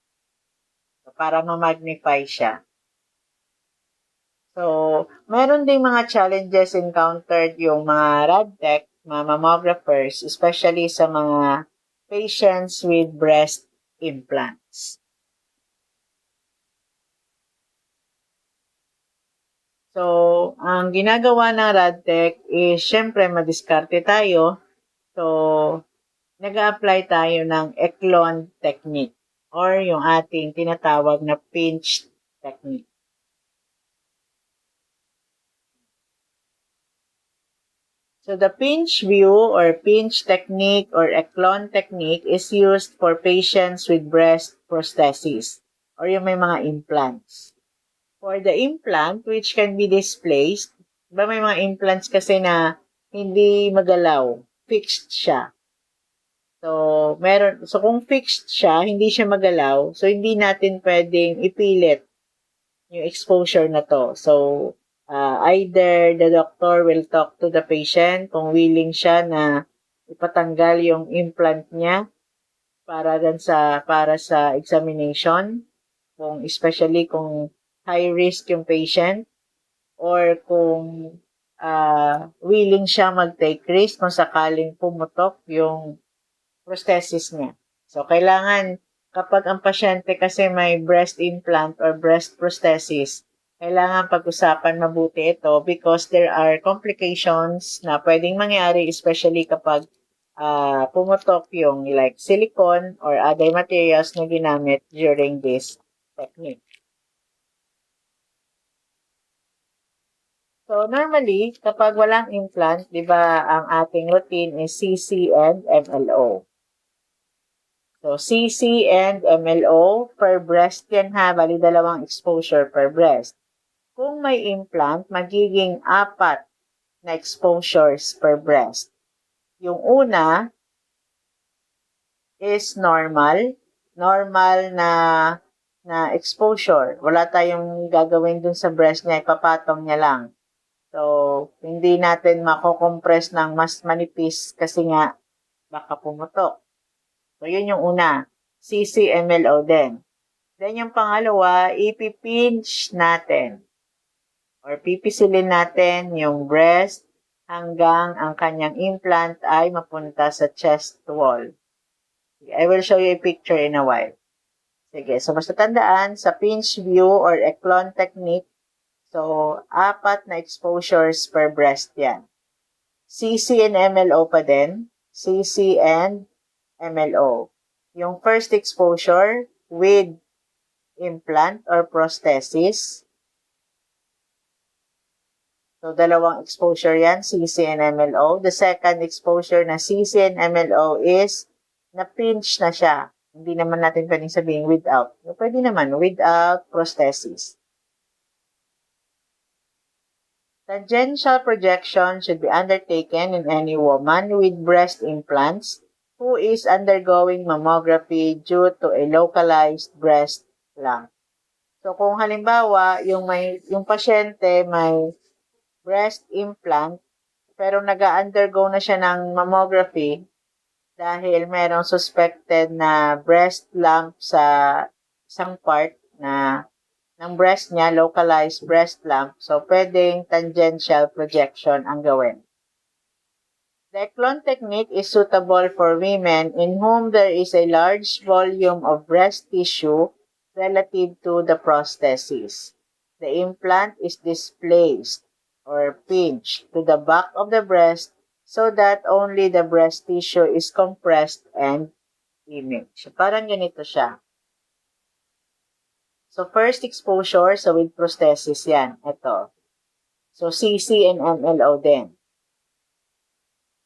So, para ma-magnify siya. So, meron ding mga challenges encountered yung mga RadTech, mga mammographers, especially sa mga patients with breast implants. So, ang ginagawa ng RadTech is, syempre, madiskarte tayo. So, nag-a-apply tayo ng Eklon technique or yung ating tinatawag na pinch technique. So, the pinch view or pinch technique or Eklon technique is used for patients with breast prosthesis or yung may mga implants. For the implant, which can be displaced, ba may mga implants kasi na hindi magalaw, fixed siya. So, kung fixed siya, hindi siya magalaw, so hindi natin pwedeng ipilit yung exposure na to. So, either the doctor will talk to the patient kung willing siya na ipatanggal yung implant niya para sa examination, kung especially kung high risk yung patient, or kung willing siya mag-take risk kung sakaling pumutok yung prosthesis niya. So, kailangan, kapag ang pasyente kasi may breast implant or breast prosthesis, kailangan pag-usapan mabuti ito because there are complications na pwedeng mangyari, especially kapag pumutok yung like silicone or other materials na ginamit during this technique. So, normally, kapag walang implant, di ba, ang ating routine is CC and MLO. So, CC and MLO per breast yan ha, bali dalawang exposure per breast. Kung may implant, magiging 4 na exposures per breast. Yung una is normal na exposure. Wala tayong gagawin dun sa breast niya, ipapatong niya lang. So, hindi natin mako-compress ng mas manipis kasi nga baka pumutok. So, yun yung una. CCMLO din. Then, yung pangalawa, ipipinch natin or pipisilin natin yung breast hanggang ang kanyang implant ay mapunta sa chest wall. I will show you a picture in a while. Sige, so basta tandaan, sa pinch view or Eklon technique, so 4 na exposures per breast yan. CC and MLO pa din. CC and MLO. Yung first exposure with implant or prosthesis. So, dalawang exposure yan, CC and MLO. The second exposure na CC and MLO is na-pinch na siya. Hindi naman natin pwedeng sabihin without. Pwede naman without prosthesis. Tangential projection should be undertaken in any woman with breast implants who is undergoing mammography due to a localized breast lump. So kung halimbawa yung pasyente may breast implant pero nag-undergo na siya ng mammography dahil merong suspected na breast lump sa isang part ng breast niya, localized breast lump. So, pwedeng tangential projection ang gawin. The Eklon technique is suitable for women in whom there is a large volume of breast tissue relative to the prosthesis. The implant is displaced or pinched to the back of the breast so that only the breast tissue is compressed and imaged. Parang ganito siya. So, first exposure, so with prosthesis yan. Ito. So, CC and MLO din.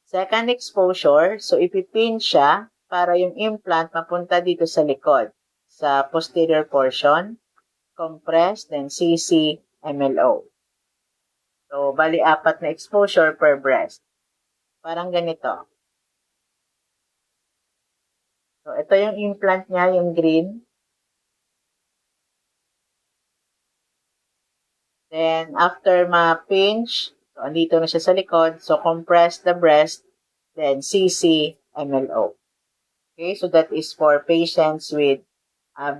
Second exposure, so ipipin siya para yung implant mapunta dito sa likod, sa posterior portion, compress, then CC, MLO. So, bali 4 na exposure per breast. Parang ganito. So, ito yung implant niya, yung green. Then, after ma-pinch, so, andito na siya sa likod. So, compress the breast, then CC, MLO. Okay, so that is for patients with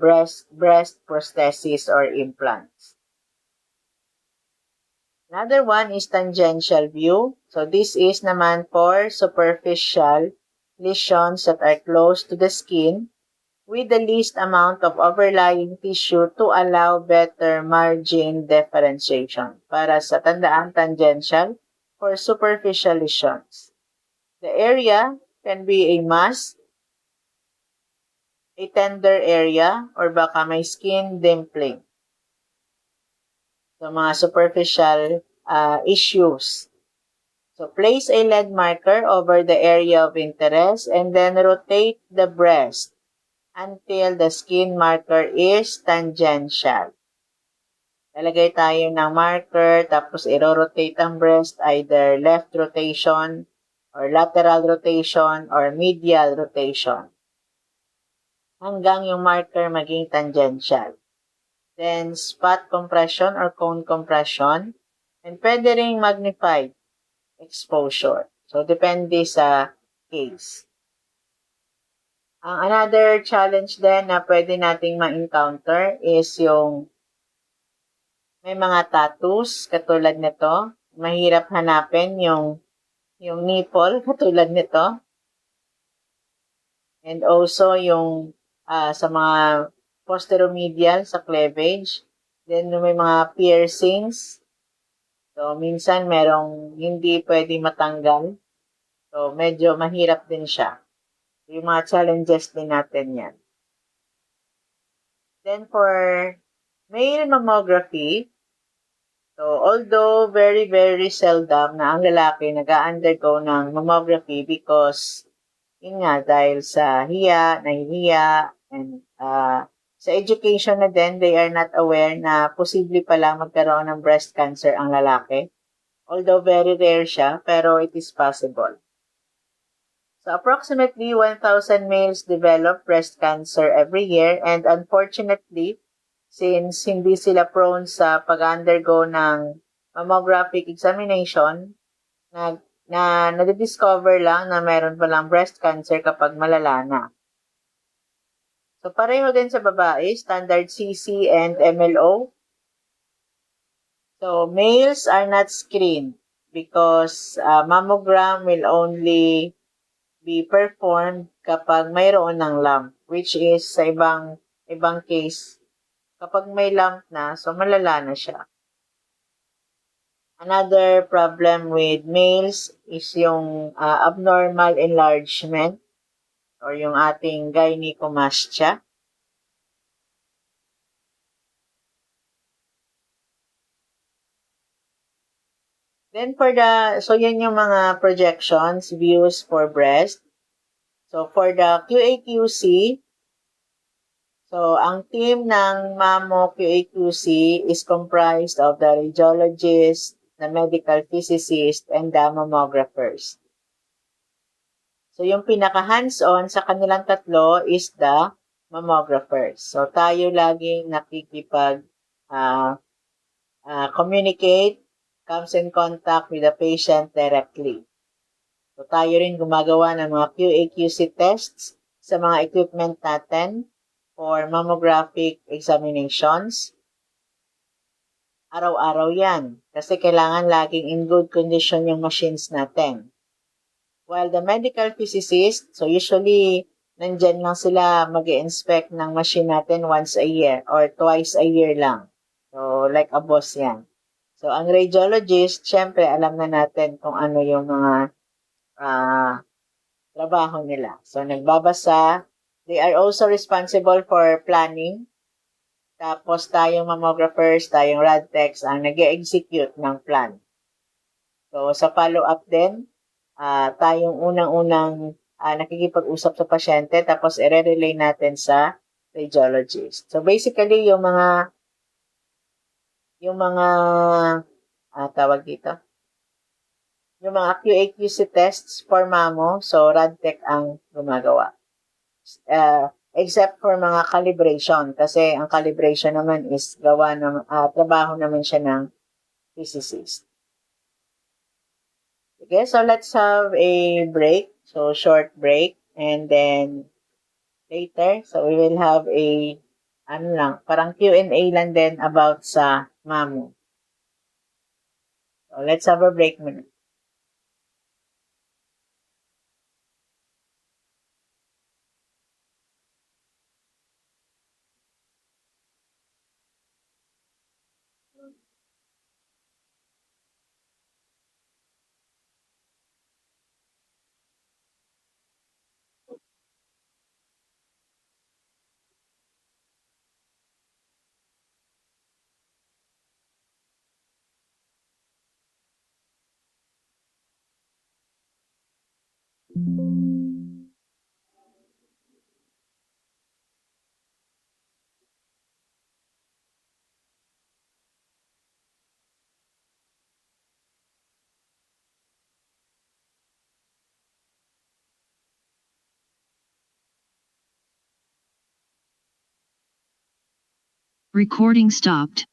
breast prosthesis or implants. Another one is tangential view. So, this is naman for superficial lesions that are close to the skin with the least amount of overlying tissue to allow better margin differentiation. Para sa tandaan, tangential for superficial lesions. The area can be a mass, a tender area, or baka may skin dimpling. So, mga superficial issues. So, place a lead marker over the area of interest and then rotate the breast until the skin marker is tangential. Lalagay tayo ng marker, tapos i-rotate ang breast, either left rotation, or lateral rotation, or medial rotation. Hanggang yung marker maging tangential. Then, spot compression or cone compression. And pwede ring magnified exposure. So, depende sa case. Another challenge din na pwede nating ma-encounter is yung may mga tattoos katulad nito. Mahirap hanapin yung nipple katulad nito. And also yung sa mga posteromedial sa cleavage. Then may mga piercings. So minsan merong hindi pwede matanggal. So medyo mahirap din siya. Yung mga challenges din natin yan. Then for male mammography, so So, although very, very seldom na ang lalaki nag-undergo ng mammography because, yun nga, dahil sa hiya, nahihiya, and sa education na din, they are not aware na posible palang magkaroon ng breast cancer ang lalaki. Although very rare siya, pero it is possible. So, approximately 1,000 males develop breast cancer every year, and unfortunately, since hindi sila prone sa pag-undergo ng mammographic examination, na nadidiscover lang na meron palang breast cancer kapag malala na. So, pareho din sa babae, standard CC and MLO. So, males are not screened because mammogram will only be performed kapag mayroon ng lump, which is sa ibang case, kapag may lump na, so malala na siya. Another problem with males is yung abnormal enlargement or yung ating gynecomastia. Then so yan yung mga projections, views for breast. So for the QA/QC, so ang team ng Mammo QA/QC is comprised of the radiologist, the medical physicist, and the mammographers. So yung pinaka hands-on sa kanilang tatlo is the mammographers. So tayo laging nakikipag communicate, comes in contact with the patient directly. So tayo rin gumagawa ng mga QA/QC tests sa mga equipment natin for mammographic examinations. Araw-araw yan kasi kailangan laging in good condition yung machines natin. While the medical physicist, so usually nandyan lang sila mag-inspect ng machine natin once a year or twice a year lang. So like a boss yan. So ang radiologist, syempre alam na natin kung ano yung mga trabaho nila. So nagbabasa, they are also responsible for planning. Tapos tayong mammographers, tayong rad techs ang nag-execute ng plan. So sa follow-up din, tayong unang-unang nakikipag-usap sa pasyente tapos i-relay natin sa radiologist. So basically yung mga tawag dito, yung mga QA/QC tests for mammo, so RadTech ang gumagawa. Except for mga calibration kasi ang calibration naman is trabaho naman siya ng physicist. Okay, so let's have a break. So, short break. And then, later, so we will have parang Q&A lang din about sa mammo. So, let's have a break muna. Recording stopped.